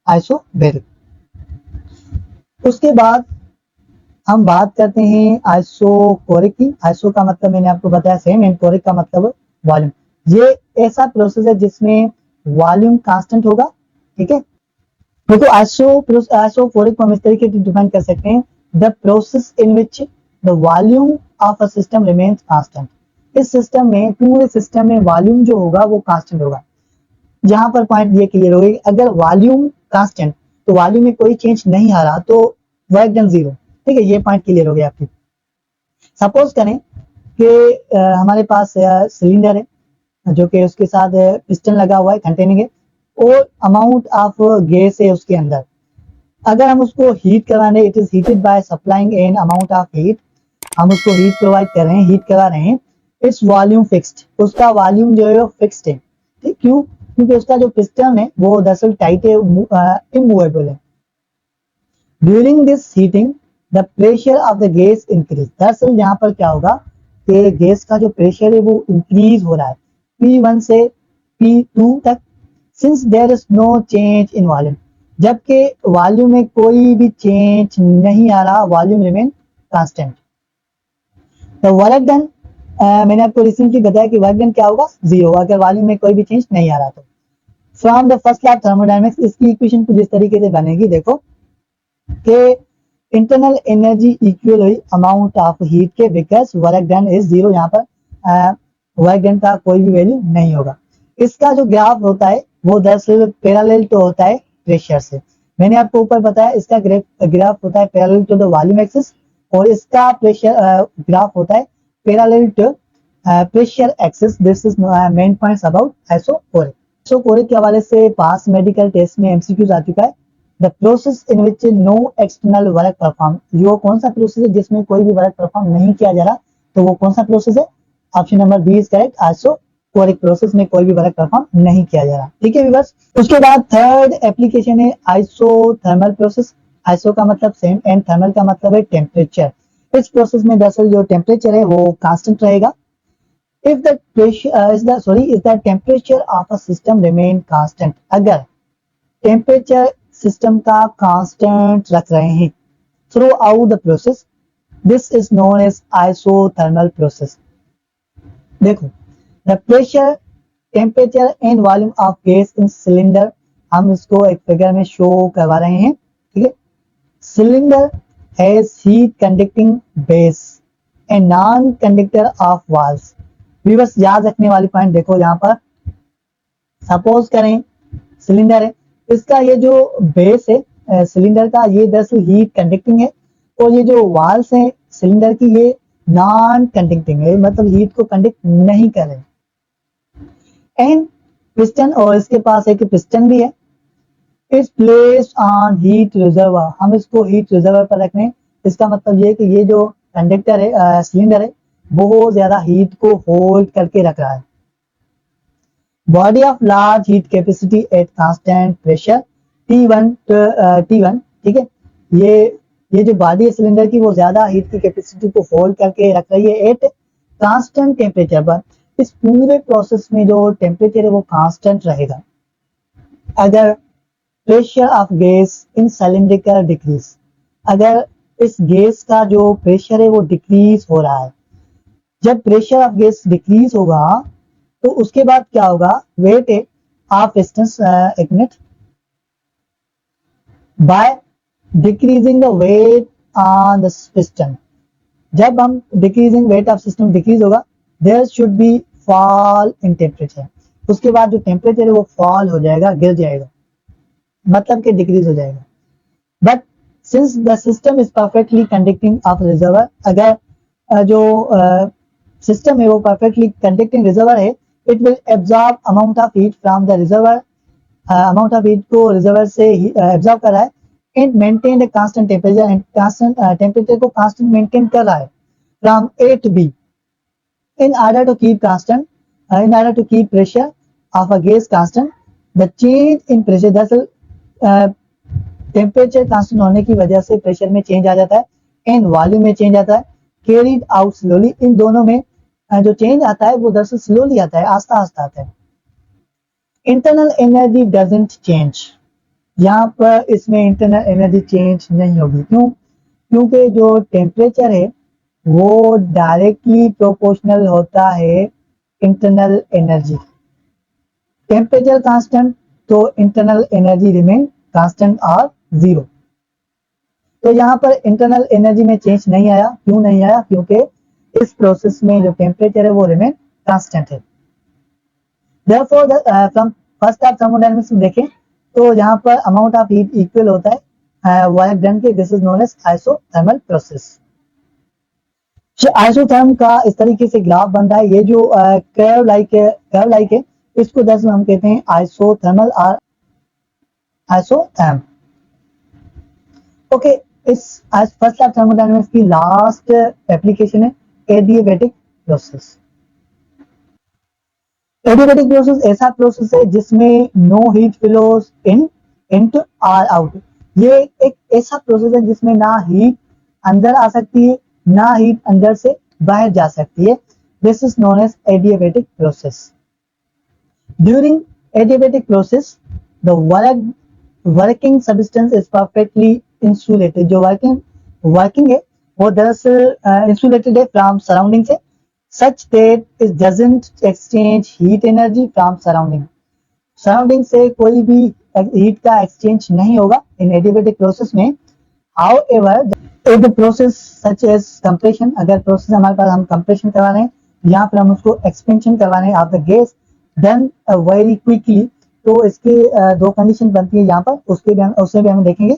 isobaric. उसके बाद हम बात करते हैं आइसोकोरिक की। आइसो का मतलब मैंने आपको बताया सेम, एंड कोरिक का मतलब वॉल्यूम। ये ऐसा प्रोसेस है जिसमें वॉल्यूम कांस्टेंट होगा, ठीक है। तो आइसोकोरिक को हम इस तरीके से डिफाइन कर सकते हैं, the process in which the volume of a system remains constant. इस सिस्टम में, पूरे सिस्टम में वॉल्यूम जो होगा वो कांस्टेंट होगा। यहाँ पर पॉइंट ये क्लियर हो गई, अगर वॉल्यूम कांस्टेंट तो वॉल्यूम में कोई चेंज नहीं आ रहा तो वर्क डन जीरो, ठीक है। ये पॉइंट क्लियर हो गया आपकी। सपोज करें कि हमारे पास सिलेंडर है जो कि उसके साथ पिस्टन लगा हुआ है कंटेनिंग है, और अमाउंट ऑफ गैस है उसके अंदर। अगर हम उसको हीट कराने, it is heated by supplying an amount of heat, हम उसको हीट प्रोवाइड कर रहे हैं, हीट करा रहे हैं इट्स वॉल्यूम फिक्स्ड, उसका वॉल्यूम जो है वो फिक्स्ड है। ठीक, क्यों? क्योंकि उसका जो पिस्टन है वो दरअसल टाइट है, इमूवेबल है। During this heating the pressure of the gas increase. दरअसल यहाँ पर क्या होगा कि गैस का जो प्रेशर है वो इंक्रीज हो रहा है P1 से P2 तक, since there is no change in volume, जबकि वॉल्यूम में कोई भी चेंज नहीं आ रहा, वॉल्यूम रिमेन कांस्टेंट। तो वर्क डन, मैंने आपको रिसेंटली बताया कि वर्क डन क्या होगा, जीरो, अगर वॉल्यूम में कोई भी चेंज नहीं आ रहा तो। From the first law of thermodynamics, इसकी इक्वेशन कुछ इस तरीके से बनेगी, देखो कि इंटरनल एनर्जी इक्वल हुई अमाउंट ऑफ हीट के, because work done is zero, यहाँ पर वर्क डन का कोई भी वैल्यू नहीं होगा। इसका जो ग्राफ होता है वो दरअसल पैरेलल टू होता है प्रेशर से। मैंने आपको ऊपर बताया इसका ग्राफ होता है parallel to the volume axis, और इसका प्रेशर ग्राफ होता है parallel to pressure axis. This is main points about isochoric. Isochoric के हवाले से पास मेडिकल टेस्ट में एमसीक्यूज आ चुका है। The process in which no external work perform, वो कौन सा प्रोसेस है जिसमें कोई भी वर्क परफॉर्म नहीं किया जा रहा, तो वो कौन सा प्रोसेस है? Option number B is correct, isochoric process में कोई भी वर्क परफॉर्म नहीं किया जा रहा। ठीक है व्यूअर्स, उसके बाद थर्ड एप्लीकेशन है आइसोथर्मल प्रोसेस। आइसो का मतलब सेम एंड थर्मल का मतलब है टेम्परेचर। इस प्रोसेस में दरअसल जो टेम्परेचर है वो कांस्टेंट रहेगा। if the pressure is the temperature of a system remain constant, अगर टेम्परेचर सिस्टम का कांस्टेंट रख रहे हैं throughout the process, this is known as isothermal process. देखो, the pressure, temperature and volume of gas in cylinder, हम इसको एक figure में शो करवा रहे हैं। ठीक है, cylinder has heat conducting base and non conductor of walls. Viewers, याद रखने वाली पॉइंट देखो, यहाँ पर सपोज करें सिलेंडर है, इसका ये जो बेस है सिलेंडर का, ये दरअसल हीट कंडक्टिंग है, और ये जो वाल्स है सिलेंडर की ये नॉन कंडक्टिंग है, मतलब हीट को कंडक्ट नहीं कर रहे। एंड पिस्टन, और इसके पास एक पिस्टन भी है, it's placed on heat reservoir, हम इसको हीट रिजर्वर पर रख रहे हैं। इसका मतलब ये कि ये जो कंडक्टर है सिलेंडर है बहुत ज्यादा हीट को होल्ड करके रख रहा है। Body of large heat capacity eight constant pressure T1, ठीक है, ये जो बॉडी है सिलेंडर की वो ज्यादा हीट की कैपेसिटी को होल्ड करके रख रही है एट कांस्टेंट टेम्परेचर पर। इस पूरे प्रोसेस में जो टेम्परेचर है वो कांस्टेंट रहेगा। अगर pressure of gas in cylinder decrease, अगर इस गैस का जो प्रेशर है वो डिक्रीज हो रहा है, जब प्रेशर ऑफ गैस डिक्रीज होगा तो उसके बाद क्या होगा, वेट ऑफ पिस्टन, एक minute, by decreasing the weight on the piston, जब हम decreasing weight of system decrease होगा, there should be fall in temperature, उसके बाद जो टेम्परेचर है वो फॉल हो जाएगा, गिर जाएगा, मतलब कि डिक्रीज हो जाएगा। But since the system is perfectly conducting of reservoir, अगर जो सिस्टम है वो परफेक्टली कंडक्टिंग रिजर्वर है, it will absorb amount of heat from the reservoir, amount of heat को रिजर्वर से एब्जॉर्ब कर रहा है, and maintain the constant temperature, and constant temperature को कांस्टेंट मेंटेन कर रहा है from A to B in order to keep constant, in order to keep pressure of a gas constant. The change in pressure, दरअसल temperature constant होने की वजह से pressure में चेंज आ जाता है एंड वॉल्यूम में चेंज आता है, कैरीड आउट स्लोली, इन दोनों में जो चेंज आता है वो दरअसल स्लोली आता है, आस्ता आस्ता आता है। इंटरनल एनर्जी डजंट चेंज, यहाँ पर इसमें इंटरनल एनर्जी चेंज नहीं होगी, क्यों? क्योंकि जो टेम्परेचर है वो डायरेक्टली प्रोपोर्शनल होता है इंटरनल एनर्जी। टेम्परेचर कांस्टेंट तो इंटरनल एनर्जी रिमेन कांस्टेंट और जीरो। तो यहाँ पर इंटरनल एनर्जी में चेंज नहीं आया, क्यों नहीं आया? क्योंकि इस प्रोसेस में जो टेम्परेचर है वो रिमेन कांस्टेंट है। Therefore, from first of thermodynamics में देखें तो यहाँ पर अमाउंट ऑफ हीट इक्वल होता है वर्क डन के, this is known as isothermal process. Isotherm का इस तरीके से ग्राफ बन रहा है, ये जो कर्व लाइक है इसको दरअसल हम कहते हैं आइसोथर्मल और आइसोथर्म। ओके, इस फर्स्ट ऑफ थर्मोडायनामिक्स की लास्ट एप्लीकेशन है एडियाबैटिक प्रोसेस। एडियाबेटिक प्रोसेस ऐसा प्रोसेस है जिसमें no heat flows in into or out. ये एक ऐसा प्रोसेस है जिसमें ना हीट अंदर आ सकती है, ना हीट अंदर से बाहर जा सकती है। This is known as adiabatic process. During adiabatic process the working substance is perfectly insulated. जो वर्किंग है वो दरअसल इंसुलेटेड है फ्रॉम सराउंडिंग से, such that it doesn't exchange heat energy from surrounding से कोई भी हीट का एक्सचेंज नहीं होगा इन एडियाबेटिक प्रोसेस में। however if the process such as compression, अगर प्रोसेस हमारे पास हम कंप्रेशन करवा रहे हैं या फिर हम उसको एक्सपेंशन करवा रहे हैं of the gas then very quickly, तो इसके दो कंडीशन बनती है यहाँ पर, उससे भी हम देखेंगे।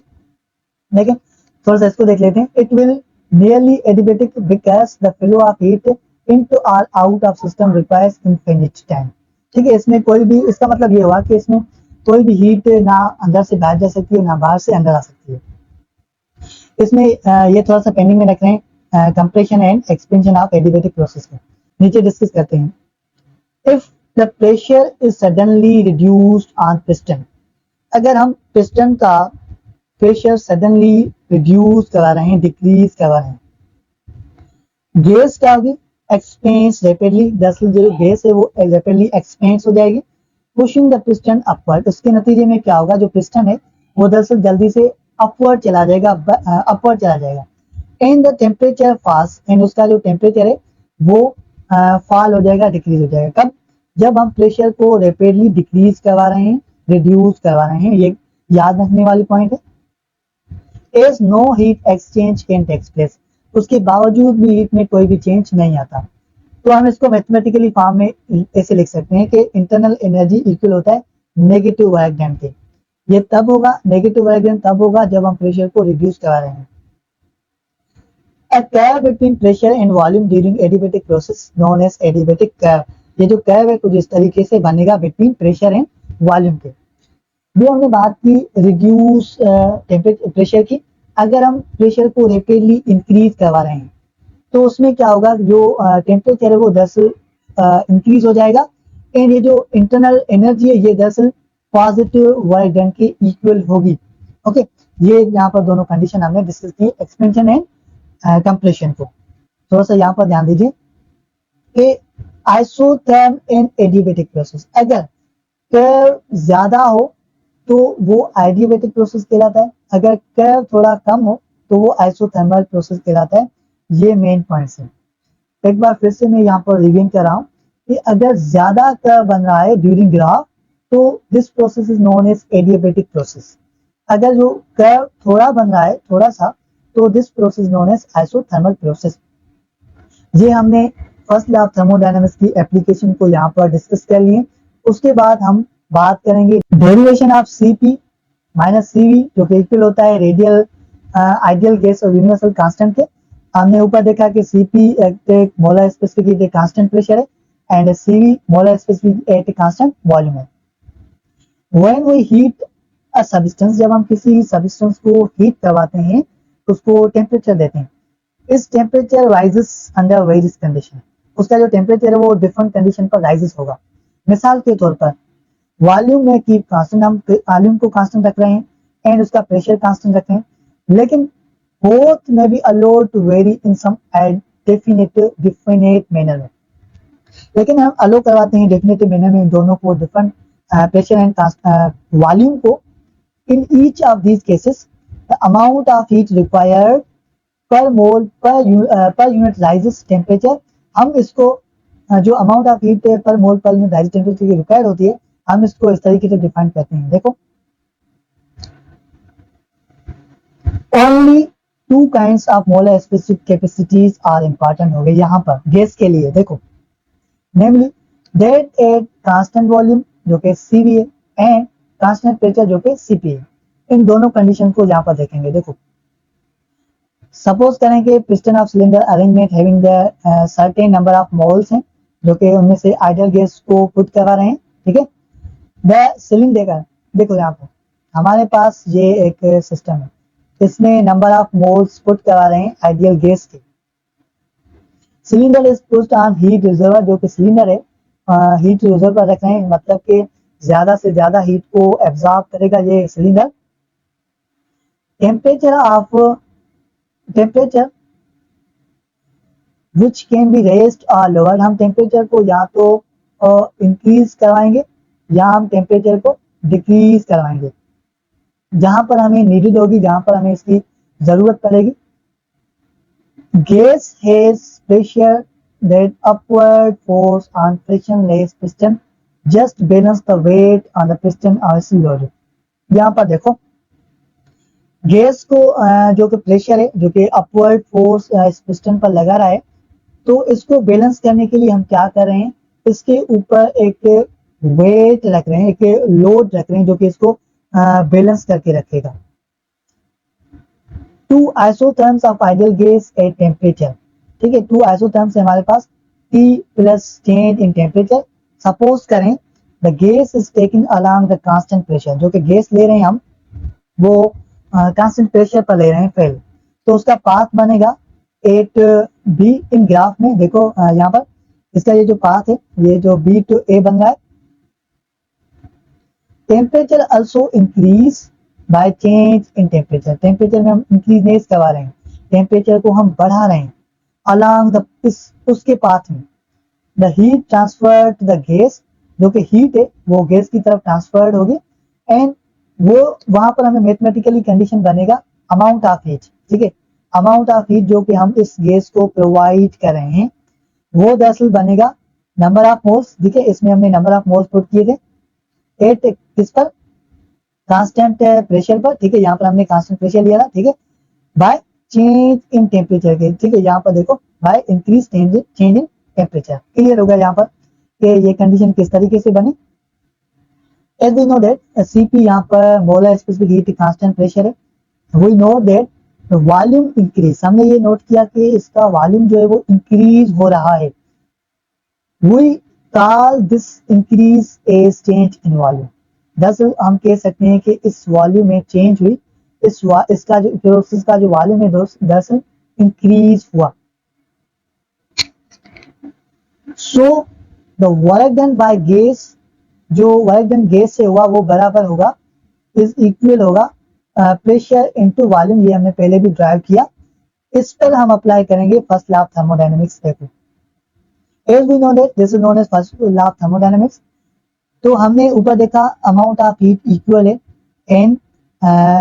लेकिन थोड़ा सा इसको देख लेते हैं। It will nearly adiabatic because the flow of heat into और out of system requires infinite time. ठीक है, इसमें कोई भी, इसका मतलब ये हुआ कि इसमें कोई भी हीट ना अंदर से बाहर जा सकती है ना बाहर से अंदर आ सकती है। इसमें ये थोड़ा सा पेंडिंग में रख रहे हैं compression and expansion of adiabatic process को, नीचे डिस्कस करते हैं। If the pressure is suddenly reduced on piston, अगर हम पिस्टन का प्रेशर सडनली रिड्यूस करा रहे हैं, डिक्रीज करा रहे हैं, गैस क्या होगी, एक्सपेंस रैपिडली। दरअसल जो गैस है वो रैपिडली एक्सपेंस हो जाएगी, पुशिंग द पिस्टन अपवर्ड। उसके नतीजे में क्या होगा, जो पिस्टन है वो दरअसल जल्दी से अपवर्ड चला जाएगा, अपवर्ड चला जाएगा। And the temperature fast, and उसका जो टेम्परेचर है वो फॉल हो जाएगा, डिक्रीज हो जाएगा। कब, जब हम प्रेशर को रैपिडली डिक्रीज करवा रहे हैं, रिड्यूस करवा रहे हैं, ये याद रखने वाली पॉइंट है। As no heat exchange can take place, उसके बावजूद भी हीट में कोई भी चेंज नहीं आता। तो हम इसको मैथमेटिकली फॉर्म में ऐसे लिख सकते हैं कि इंटरनल एनर्जी इक्वल होता है नेगेटिव वर्क डन के। ये तब होगा, नेगेटिव वर्क डन तब होगा जब हम प्रेशर को रिड्यूस करा रहे हैं। A curve between pressure and volume during adiabatic process known as adiabatic curve। ये जो कर्व है कुछ इस तरीके से बनेगा बिटवीन प्रेशर एंड वॉल्यूम के। भी हमने बात की रिड्यूस टेम्परेचर प्रेशर की। अगर हम प्रेशर को रैपिडली इंक्रीज करवा रहे हैं तो उसमें क्या होगा, जो टेम्परेचर है वो दरअसल इंक्रीज हो जाएगा। एंड ये जो इंटरनल एनर्जी है ये दरअसल पॉजिटिव वर्क डन के इक्वल होगी। ओके, ये यहाँ पर दोनों कंडीशन हमने डिस्कस की, एक्सपेंशन एंड कंप्रेशन को। थोड़ा सा यहाँ पर ध्यान दीजिए कि आइसोथर्म इन एडियाबेटिक प्रोसेस, अगर कर्व ज्यादा हो तो वो एडियाबेटिक प्रोसेस कहलाता है, अगर कर्व थोड़ा कम हो तो वो आइसोथर्मल प्रोसेस कहलाता है। ये मेन पॉइंट्स है। एक बार फिर से मैं यहाँ पर रिवीन कर रहा हूँ कि अगर ज्यादा कर्व बन रहा है ड्यूरिंग ग्राफ तो this process is known as adiabatic process. अगर जो कर्व थोड़ा बन रहा है, थोड़ा सा, तो this process known as isothermal process. ये हमने फर्स्ट लॉ ऑफ थर्मोडायनामिक्स की एप्लीकेशन को यहाँ पर डिस्कस कर लिए। उसके बाद हम बात करेंगे derivation of Cp minus Cv जो कि इक्वल होता है रेडियल आइडियल गैस और यूनिवर्सल कांस्टेंट के। हमने ऊपर देखा कि Cp एक molar specific eight constant pressure है and Cv molar specific eight constant volume है। When we heat a substance, जब हम किसी सब्सटेंस को हीट करवाते हैं उसको टेम्परेचर देते हैं। इस temperature rises under various condition, उसका जो टेम्परेचर है वो डिफरेंट कंडीशन पर राइजेस होगा। मिसाल के तौर पर वॉल्यूम में कीप कांस्टेंट, हम वॉल्यूम को कांस्टेंट रख रहे हैं एंड उसका प्रेशर कांस्टेंट रख रहे हैं, लेकिन बोथ में भी allowed to vary in some definite manner में। लेकिन हम अलो करवाते हैं डेफिनेटिव मैनर में दोनों को, डिफरेंट प्रेशर एंड वॉल्यूम को। In each of these cases the amount of heat required पर मोल पर यूनिट राइजेस टेम्परेचर। हम इसको जो अमाउंट ऑफ हीट पर मोल पर यूनिट राइजेस टेम्परेचर की रिक्वायर्ड होती है, हम इसको इस तरीके से डिफाइन करते हैं। देखो, only two kinds of molar specific capacities are important हो गए यहाँ पर गैस के लिए। देखो, namely that at constant volume जो कि Cv है एंड कांस्टेंट प्रेशर जो कि Cp है। इन दोनों कंडीशन को यहाँ पर देखेंगे। देखो, सपोज करें कि piston of cylinder arrangement having the certain number of moles हैं जो कि उनमें से आइडियल गैस को पुट करवा रहे हैं। ठीक है, द सिलेंडर, देखो यहाँ पर हमारे पास ये एक सिस्टम है, इसमें नंबर ऑफ मोल्स पुट करवा रहे हैं आइडियल गैस के। Cylinder is pushed on heat reservoir, जो कि सिलेंडर है हीट रिजर्व पर रख रहे हैं, मतलब कि ज्यादा से ज्यादा हीट को एब्जॉर्ब करेगा ये cylinder. Temperature which can be raised और लोअर्ड, हम टेम्परेचर को या तो इंक्रीज करवाएंगे या हम टेम्परेचर को डिक्रीज करवाएंगे, जहां पर हमें नीडेड होगी, जहां पर हमें इसकी जरूरत पड़ेगी। Gas has pressure that upward force on frictionless piston just balance the weight on the piston और लोडेड। यहाँ पर देखो गैस को जो कि प्रेशर है, जो कि अपवर्ड फोर्स इस पिस्टन पर लगा रहा है, तो इसको बैलेंस करने के लिए हम क्या कर रहे हैं, इसके ऊपर एक वेट रख रहे हैं, एक लोड रख रहे हैं जो कि इसको बैलेंस करके रखेगा। Two isotherms of ideal gas at temperature, ठीक है, टू आइसोथर्म्स है हमारे पास, T plus change in temperature. Suppose करें the gas is taking along the constant pressure, जो कि गैस ले रहे हैं हम वो कांस्टेंट प्रेशर पर ले रहे हैं फेल, तो उसका पाथ बनेगा 8B। इन ग्राफ में देखो यहाँ पर इसका ये जो पाथ है, ये जो B to A बन रहा है। Temperature also increase by change in temperature, temperature में हम इंक्रीज नहीं करवा रहे हैं, टेम्परेचर को हम बढ़ा रहे हैं अलोंग द उसके पाथ में। The heat transfer to the gas, जो कि हीट है वो गैस की तरफ ट्रांसफर्ड होगी, एंड वो वहां पर हमें मैथमेटिकली कंडीशन बनेगा अमाउंट ऑफ हीट, ठीक है, अमाउंट ऑफ हीट जो कि हम इस गैस को प्रोवाइड कर रहे हैं वो दरअसल बनेगा नंबर ऑफ मोल्स, ठीक है, इसमें हमने नंबर ऑफ मोल्स पुट किए थे एट किस पर, कांस्टेंट प्रेशर पर, ठीक है, यहाँ पर हमने कांस्टेंट प्रेशर लिया था, ठीक है, बाय चेंज इन टेम्परेचर के, ठीक है, यहाँ पर देखो by increase change in temperature. Clear होगा यहाँ पर कि ये कंडीशन किस तरीके से बनी। As we know that Cp यहाँ पर molar specific heat constant pressure है, we know that volume increase, हमने ये नोट किया कि इसका वॉल्यूम जो है वो इंक्रीज हो रहा है। We call this increase as change in volume, दरअसल हम कह सकते हैं कि इस वॉल्यूम में चेंज हुई, इसका जो प्रोसेस का जो वॉल्यूम है दरअसल इंक्रीज हुआ। So the work done by gas, जो वर्क डन गैस से हुआ वो बराबर होगा, इज इक्वल होगा प्रेशर इनटू वॉल्यूम, ये हमने पहले भी ड्राइव किया। इस पर हम अप्लाई करेंगे फर्स्ट लॉ ऑफ थर्मोडायनेमिक्स। देखो as we know that this is known as first law of thermodynamics. तो हमने ऊपर देखा अमाउंट ऑफ हीट इक्वल है n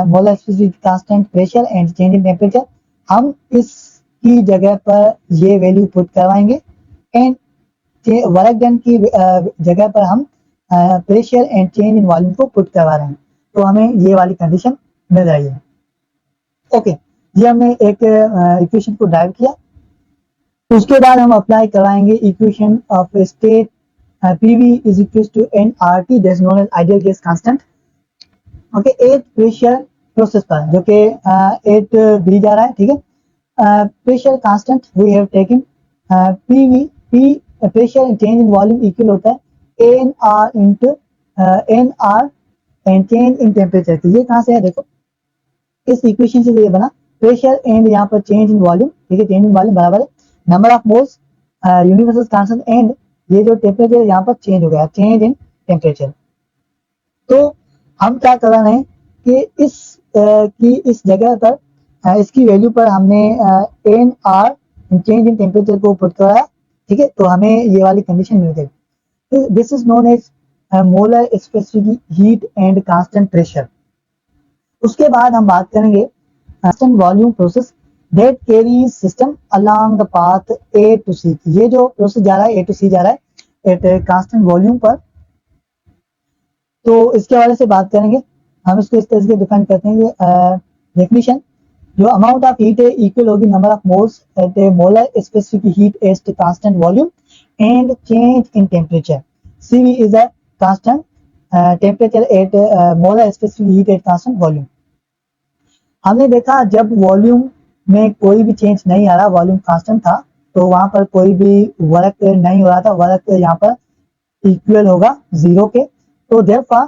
molar specific constant pressure and change in temperature, हम इसकी जगह पर ये वैल्यू पुट करवाएंगे एंड वर्क डन की जगह पर हम pressure and change in volume को पुट करवा रहे हैं, तो हमें ये वाली कंडीशन मिल रही है। ओके, ये हमने एक इक्वेशन को ड्राइव किया। उसके बाद हम अप्लाई कराएंगे equation of state PV is equals to nRT, that is known as ideal gas constant। Okay, 8 pressure process पर जो कि 8B जा रहा है, ठीक है, pressure constant we have taken PV, P pressure change in volume equal होता है NR into NR and change in temperature. ये कहाँ से है, देखो इस इक्वेशन से ये बना, प्रेशर एंड यहाँ पर चेंज इन वॉल्यूम, ठीक है, चेंज इन वॉल्यूम बराबर है number of moles universal constant, and ये जो टेम्परेचर यहाँ पर चेंज हो गया, चेंज इन टेम्परेचर। तो हम क्या कर रहे हैं कि इस जगह पर इसकी वैल्यू पर हमने NR चेंज इन टेम्परेचर को पुट कराया, ठीक है, तो हमें ये वाली कंडीशन मिल गई। This is known as molar specific heat and constant pressure. उसके बाद हम बात करेंगे constant volume process that carries system along the path A to C। ये जो प्रोसेस जा रहा है A to C जा रहा है एट कांस्टेंट वॉल्यूम पर, तो इसके बारे से बात करेंगे। हम इसको इस तरह से डिफाइन करते हैं, डेफिनेशन जो अमाउंट ऑफ हीट है इक्वल होगी number of moles at a molar specific heat at constant volume and change in temperature. Cv is a constant temperature at molar specific heat at constant volume. हमने देखा जब volume में कोई भी change नहीं आ रहा, वॉल्यूम कांस्टेंट था, तो वहां पर कोई भी वर्क नहीं हो रहा था, वर्क यहाँ पर इक्वल होगा 0 के। तो therefore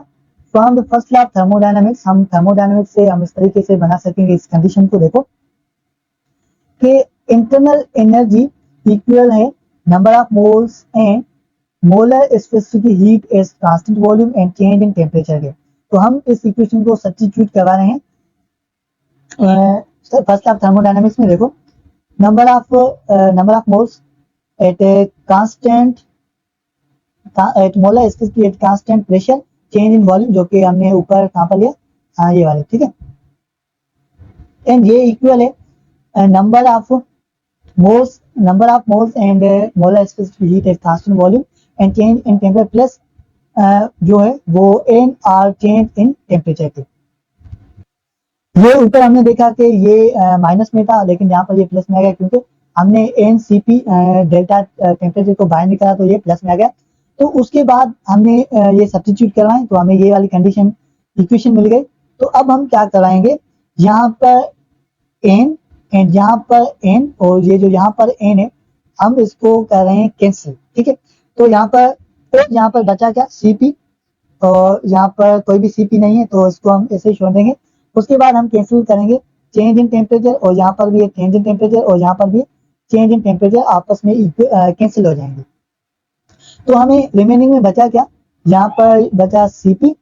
from the first law of thermodynamics, हम थर्मोडायनामिक्स से हम इस तरीके से बना सकेंगे इस कंडीशन को। देखो कि इंटरनल एनर्जी इक्वल है number of moles and molar specific heat is constant volume and change in temperature के। तो हम इस इक्वेशन को सब्स्टिट्यूट करवा रहे हैं फर्स्ट ऑफ थर्मोडायनामिक्स में। देखो number of moles at a constant at molar specific eight constant pressure change in volume, जो कि हमने ऊपर कहां पर लिया, हाँ ये वाले, ठीक है। एंड ये इक्वल है number of moles and molar specific heat at constant volume and change in temperature plus जो है वो n R change in temperature के। ये ऊपर हमने देखा कि ये माइनस में था, लेकिन यहाँ पर ये प्लस में आ गया क्योंकि हमने n C P delta temperature को बाहर निकाला, तो ये प्लस में आ गया। तो उसके बाद हमने ये सब्स्टिट्यूट करवाएं तो हमें ये वाली कंडीशन इक्वेशन मिल गई। तो अब हम क्या कराएंगे, यहाँ पर एन एंड यहाँ पर एन, और ये जो यहाँ पर एन है हम इसको कर रहे हैं कैंसिल, ठीक है। तो यहाँ पर बचा क्या, सीपी, और यहाँ पर कोई भी सीपी नहीं है तो इसको हम ऐसे ही छोड़ देंगे। उसके बाद हम कैंसिल करेंगे चेंज इन टेम्परेचर, और यहाँ पर भी चेंज इन टेम्परेचर और यहाँ पर भी चेंज इन टेम्परेचर आपस में कैंसिल हो जाएंगे। तो हमें रिमेनिंग में बचा क्या, यहाँ पर बचा सीपी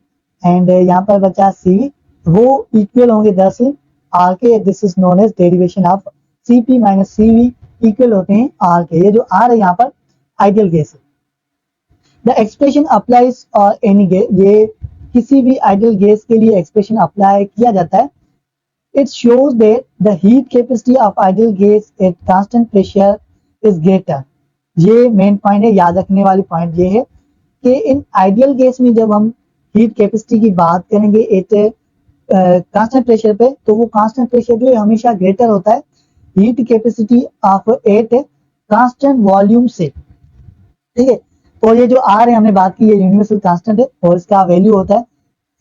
एंड यहाँ पर बचा सीवी, वो इक्वल होंगे दरअसल आर के। This is known as derivation of CP minus CV equal होते हैं आर के। ये जो आर है यहाँ पर आइडियल गैस है। द एक्सप्रेशन अप्लाइज और एनी गैस, ये किसी भी आइडियल गैस के लिए एक्सप्रेशन अप्लाई किया जाता है। It shows that the heat capacity of ideal gas eight constant pressure is greater. ये मेन पॉइंट है, याद रखने वाली पॉइंट ये है कि इन आइडियल गैस में जब हम हीट कैपेसिटी की बात करेंगे एट कांस्टेंट प्रेशर पे, तो वो कांस्टेंट प्रेशर जो है हमेशा ग्रेटर होता है heat capacity of eight constant volume से, ठीक है। तो ये जो आर है हमने बात की, ये यूनिवर्सल कांस्टेंट है और इसका वैल्यू होता है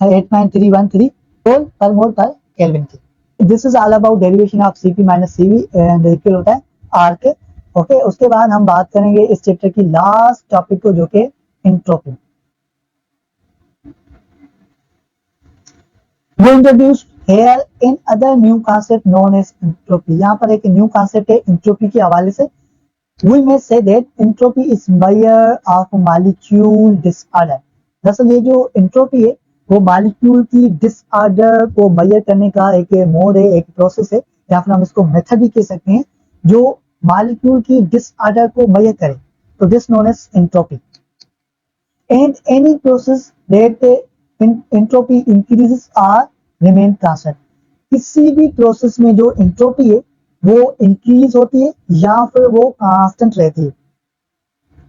8.313 मोल पर केल्विन की। This is all about derivation of CP minus CV and equal होता है आर के। ओके, उसके बाद हम बात करेंगे इस चैप्टर की लास्ट टॉपिक को, जो कि entropy. We introduce here in other new concept known as entropy। यहाँ पर एक न्यू कॉन्सेप्ट है एंट्रोपी के हवाले से। We may say that entropy is measure of molecule disorder। दरअसल ये जो एंट्रोपी है वो मॉलिक्यूल की डिसऑर्डर को मेजर करने का एक मोड है, एक प्रोसेस है, या फिर हम इसको मेथड भी कह सकते हैं, जो मॉलिक्यूल की डिसऑर्डर को मेजर करे। तो this known as entropy. And any process that entropy increases और रिमेन कांस्टेंट। किसी भी प्रोसेस में जो एंट्रोपी है वो इंक्रीज होती है या फिर वो कांस्टेंट रहती है,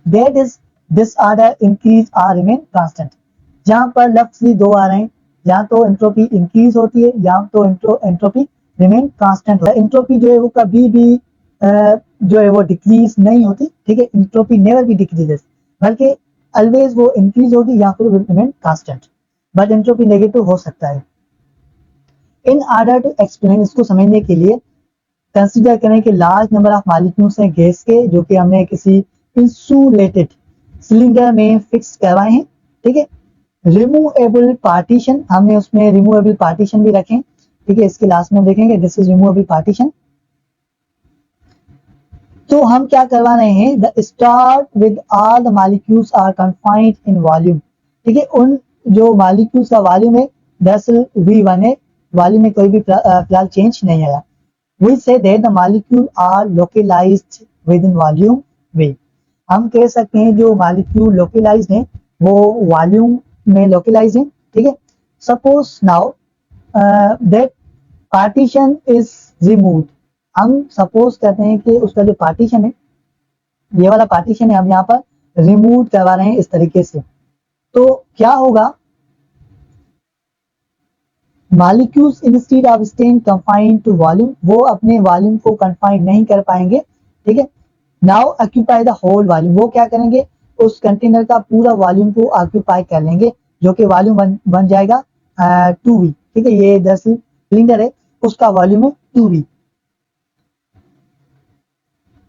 दैट इज डिसऑर्डर इंक्रीज और रिमेन कांस्टेंट। जहां पर लफ्ज भी दो आ रहे हैं, या तो एंट्रोपी इंक्रीज होती है या तो एंट्रोपी रिमेन कांस्टेंट है। एंट्रोपी जो है वो कभी भी जो है वो डिक्रीज नहीं होती, ठीक है। एंट्रोपी नेवर भी डिक्रीजेस, बल्कि ऑलवेज वो इंक्रीज होगी या फिर remain constant, but entropy negative हो सकता है। इन ऑर्डर टू एक्सप्लेन, इसको समझने के लिए कंसीडर करें कि लार्ज नंबर ऑफ मॉलिक्यूल्स हैं गैस के, जो कि हमने किसी इंसुलेटेड सिलेंडर में फिक्स करवाए हैं, ठीक है। रिमूवेबल पार्टीशन, हमने उसमें रिमूवेबल पार्टीशन भी रखें, ठीक है। इसके लास्ट में देखेंगे दिस इज रिमूवेबल पार्टीशन। तो हम क्या करवा रहे हैं, the start with all the molecules are confined in volume, ठीक है। उन जो मॉलिक्यूल्स का वॉल्यूम है दरअसल V1 है, वॉल्यूम में कोई भी फिलहाल चेंज नहीं आया। We say that the molecule are localized within volume V। हम कह सकते हैं जो मॉलिक्यूल लोकलाइज्ड हैं वो वॉल्यूम में लोकलाइज हैं, ठीक है। Suppose now that partition is removed. हम सपोज करते हैं कि उसका जो पार्टीशन है, ये वाला पार्टीशन है, हम यहाँ पर रिमूव करवा रहे हैं इस तरीके से। तो क्या होगा, molecules instead of staying confined to volume, वो अपने वॉल्यूम को कंफाइंड नहीं कर पाएंगे, ठीक है। Now occupy the whole volume, वो क्या करेंगे, उस कंटेनर का पूरा वॉल्यूम को ऑक्यूपाई कर लेंगे, जो कि वॉल्यूम बन जाएगा 2V, ठीक है। ये दरअसल सिलेंडर है, उसका वॉल्यूम है 2V।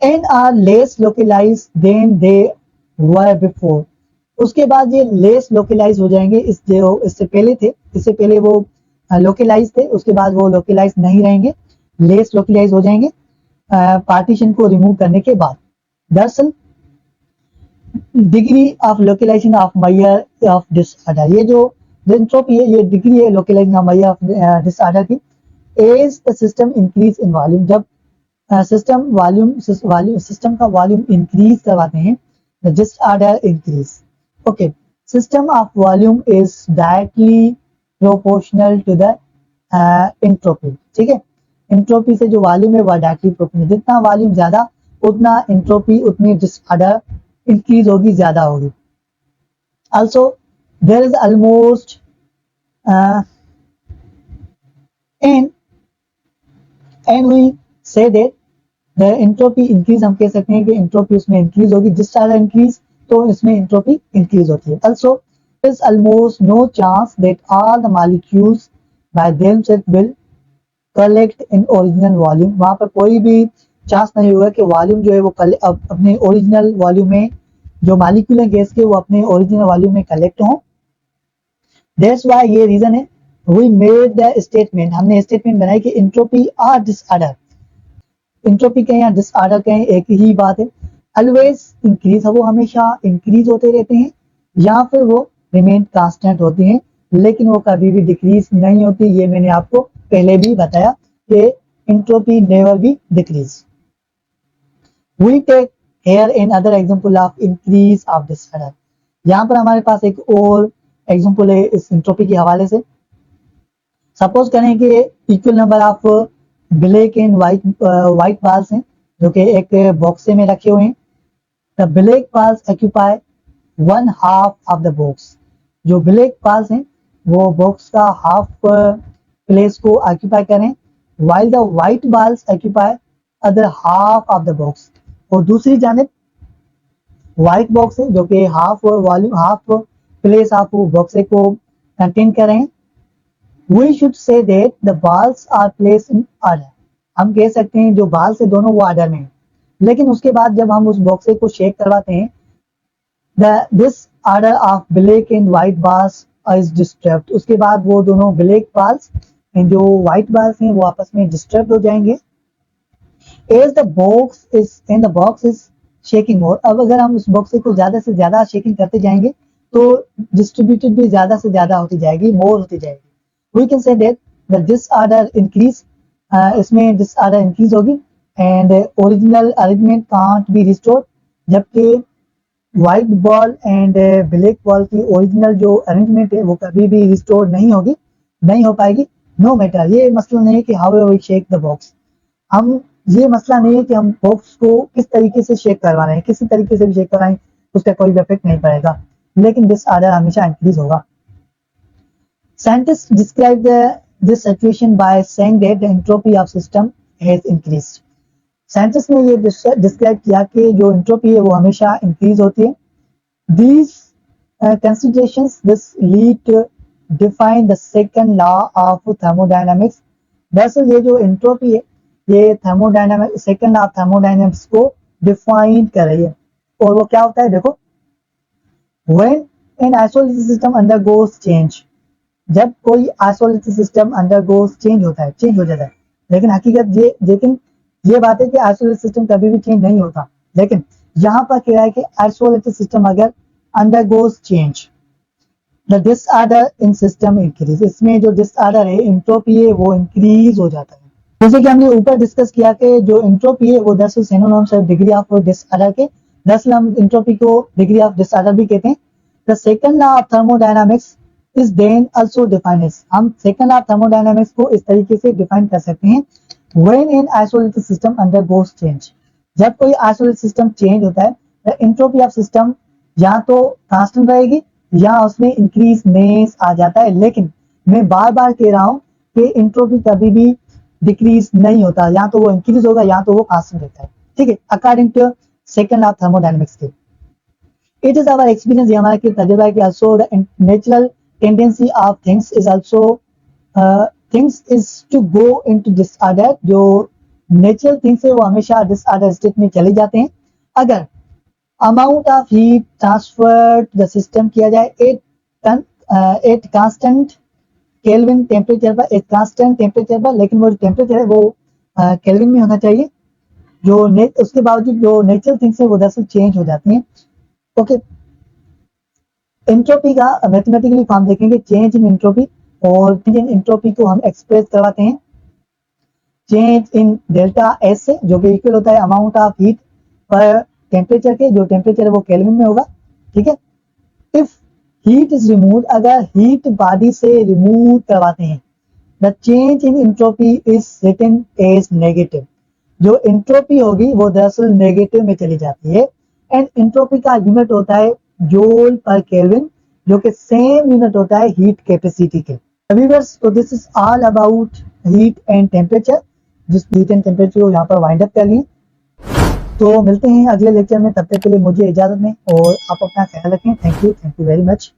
And are less localize than they were before. उसके बाद ये लेस लोकलाइज हो जाएंगे, इससे पहले थे, इससे पहले वो लोकलाइज थे, उसके बाद वो लोकलाइज नहीं रहेंगे, लेस लोकलाइज हो जाएंगे पार्टीशन को रिमूव करने के बाद। दरअसल degree of localization of measure of disorder, ये जो एंट्रोपी है ये डिग्री है localization of measure of disorder की। As the system increase in volume, जब सिस्टम का वॉल्यूम इंक्रीज करवाते हैं, the disorder increase. Okay, system of volume is directly proportional to the entropy. ठीक है, एंट्रोपी से जो वॉल्यूम है वह डायरेक्टली प्रोपोर्शनल, जितना वॉल्यूम ज्यादा उतना एंट्रोपी उतनी डिसऑर्डर इंक्रीज होगी, ज्यादा होगी। Also there is almost and we say that the entropy increase, हम कह सकते हैं कि एंट्रोपी उसमें इंक्रीज होगी, डिसऑर्डर इंक्रीज तो इसमें एंट्रोपी इंक्रीज होती है। Also there is almost no chance that all the molecules by themselves will collect in original volume, वहां पर कोई भी चांस नहीं होगा कि वॉल्यूम जो है वो अपने ओरिजिनल वॉल्यूम में, जो मॉलिक्यूल है गैस के वो अपने ओरिजिनल वॉल्यूम में कलेक्ट हो। दैट्स व्हाई, ये रीजन है, वी मेड द स्टेटमेंट, हमने स्टेटमेंट बनाई कि एंट्रोपी आर डिसऑर्डर, एंट्रोपी कहें या डिसऑर्डर कहें एक ही बात है। ऑलवेज इंक्रीज, वो हमेशा इंक्रीज होते रहते हैं, या फिर वो रिमेन कांस्टेंट होती हैं, लेकिन वो कभी भी डिक्रीज नहीं होती। ये मैंने आपको पहले भी बताया कि entropy never be decrease. We take here another example of increase of disorder, यहाँ पर हमारे पास एक और एग्जांपल है इस एंट्रोपी के हवाले से। सपोज करें कि equal number of black and white balls हैं जो कि एक बॉक्स में रखे हुए हैं। The black balls occupy one half of the box, जो ब्लैक बाल्स हैं वो बॉक्स का हाफ प्लेस को ऑक्यूपाई करें, while the white balls occupy other half of the box, और दूसरी जानिब व्हाइट बॉक्स है जो कि half volume half place of box को कंटेन कर रहे हैं। We should say that the balls are place in order, हम कह सकते हैं जो बाल्स है दोनों वो ऑर्डर में है, लेकिन उसके बाद जब हम उस बॉक्स को शेक करवाते हैं, this order of black and white balls is disturbed, उसके बाद वो दोनों ब्लैक बाल्स जो व्हाइट बाल्स हैं वो आपस में डिस्टर्ब हो जाएंगे। As the box is shaking more, अब अगर हम उस बॉक्स को ज्यादा से ज्यादा शेकिंग करते जाएंगे तो डिस्ट्रीब्यूटेड भी ज्यादा से ज्यादा होती जाएगी, मोर होती जाएगी। We can say that the disorder increase, इसमें डिसऑर्डर इंक्रीज होगी and original arrangement can't be restored, जबकि white ball and black ball की ओरिजिनल जो अरेंजमेंट है वो कभी भी रिस्टोर नहीं होगी, नहीं हो पाएगी। नो मैटर, ये मसला नहीं है कि how we shake the box, हम ये मसला नहीं है कि हम बॉक्स को किस तरीके से शेक करवा रहे हैं, किसी तरीके से भी शेक कराएं उसका कोई भी इफेक्ट नहीं पड़ेगा, लेकिन डिसऑर्डर हमेशा इंक्रीज होगा। Scientist describe this situation by saying that the entropy of system has increased, scientist ने ये डिस्क्राइब किया कि जो एंट्रोपी है वो हमेशा इंक्रीज होती है। These considerations this lead to define the second law of thermodynamics, दरअसल ये जो एंट्रोपी है ये thermodynamic second law of thermodynamics को डिफाइन कर रही है, और वो क्या होता है देखो, when an isolated system undergoes change, जब कोई आइसोलेटेड सिस्टम अंडरगोस चेंज होता है, चेंज हो जाता है, लेकिन ये बात है कि आइसोलेटेड सिस्टम कभी भी चेंज नहीं होता, लेकिन यहाँ पर कह रहा है कि आइसोलेटेड सिस्टम अगर undergoes change, the disorder in system increase, इसमें जो डिसऑर्डर है एंट्रोपी है वो इंक्रीज हो जाता है। जैसे कि हमने ऊपर डिस्कस किया कि जो एंट्रोपी है वो दरअसल सिनोनिम्स है डिग्री ऑफ डिसऑर्डर के, दरअसल हम एंट्रोपी को डिग्री ऑफ डिसऑर्डर भी कहते हैं। The second law of thermodynamics is then also defined as, हम सेकंड लॉ ऑफ थर्मोडायनामिक्स को इस तरीके से डिफाइन कर सकते हैं, when an isolated system undergoes change, जब कोई आइसोलेटेड सिस्टम चेंज होता है द एंट्रोपी ऑफ सिस्टम या तो कांस्टेंट रहेगी या उसमें इंक्रीजनेस आ जाता है, लेकिन मैं बार बार कह रहा हूं कि एंट्रोपी कभी भी डिक्रीज नहीं होता, या तो वो इंक्रीज होगा या तो वो कांस्टेंट रहता है, ठीक है, according to second law of thermodynamics के। इट इज आवर एक्सपीरियंस, ये हमारा की तजुर्बा है कि also the natural tendency of things is also things is to go into disorder, जो नेचुरल थिंग्स है वो हमेशा डिसऑर्डर स्टेट में चले जाते हैं अगर amount of heat transfer the system किया जाए एट कांस्टेंट केल्विन टेम्परेचर पर, एक कांस्टेंट टेम्परेचर पर, लेकिन वो जो टेम्परेचर है वो केल्विन में होना चाहिए, जो उसके बावजूद जो नेचुरल थिंग्स है वो दरअसल चेंज हो जाती हैं, ओके, एंट्रोपी का मैथमेटिकली फॉर्म देखेंगे, चेंज इन एंट्रोपी, और चेंज इन एंट्रोपी को हम एक्सप्रेस करवाते हैं चेंज इन डेल्टा एस से, जो कि इक्वल होता है अमाउंट ऑफ हीट पर टेम्परेचर के, जो टेम्परेचर है वो केल्विन में होगा, ठीक है। इफ हीट इज रिमूव, अगर हीट बॉडी से रिमूव करवाते हैं, the change in entropy is written as negative, जो एंट्रोपी होगी वो दरअसल नेगेटिव में चली जाती है। एंड एंट्रोपी का यूनिट होता है जूल पर केल्विन, जो कि सेम यूनिट होता है हीट कैपेसिटी के। व्यूअर्स, तो this is all about heat and temperature, जिस हीट एंड टेम्परेचर को यहाँ पर वाइंड अप कर लिए। तो मिलते हैं अगले लेक्चर में, तब तक के लिए मुझे इजाजत दें और आप अपना ख्याल रखें। Thank you very much.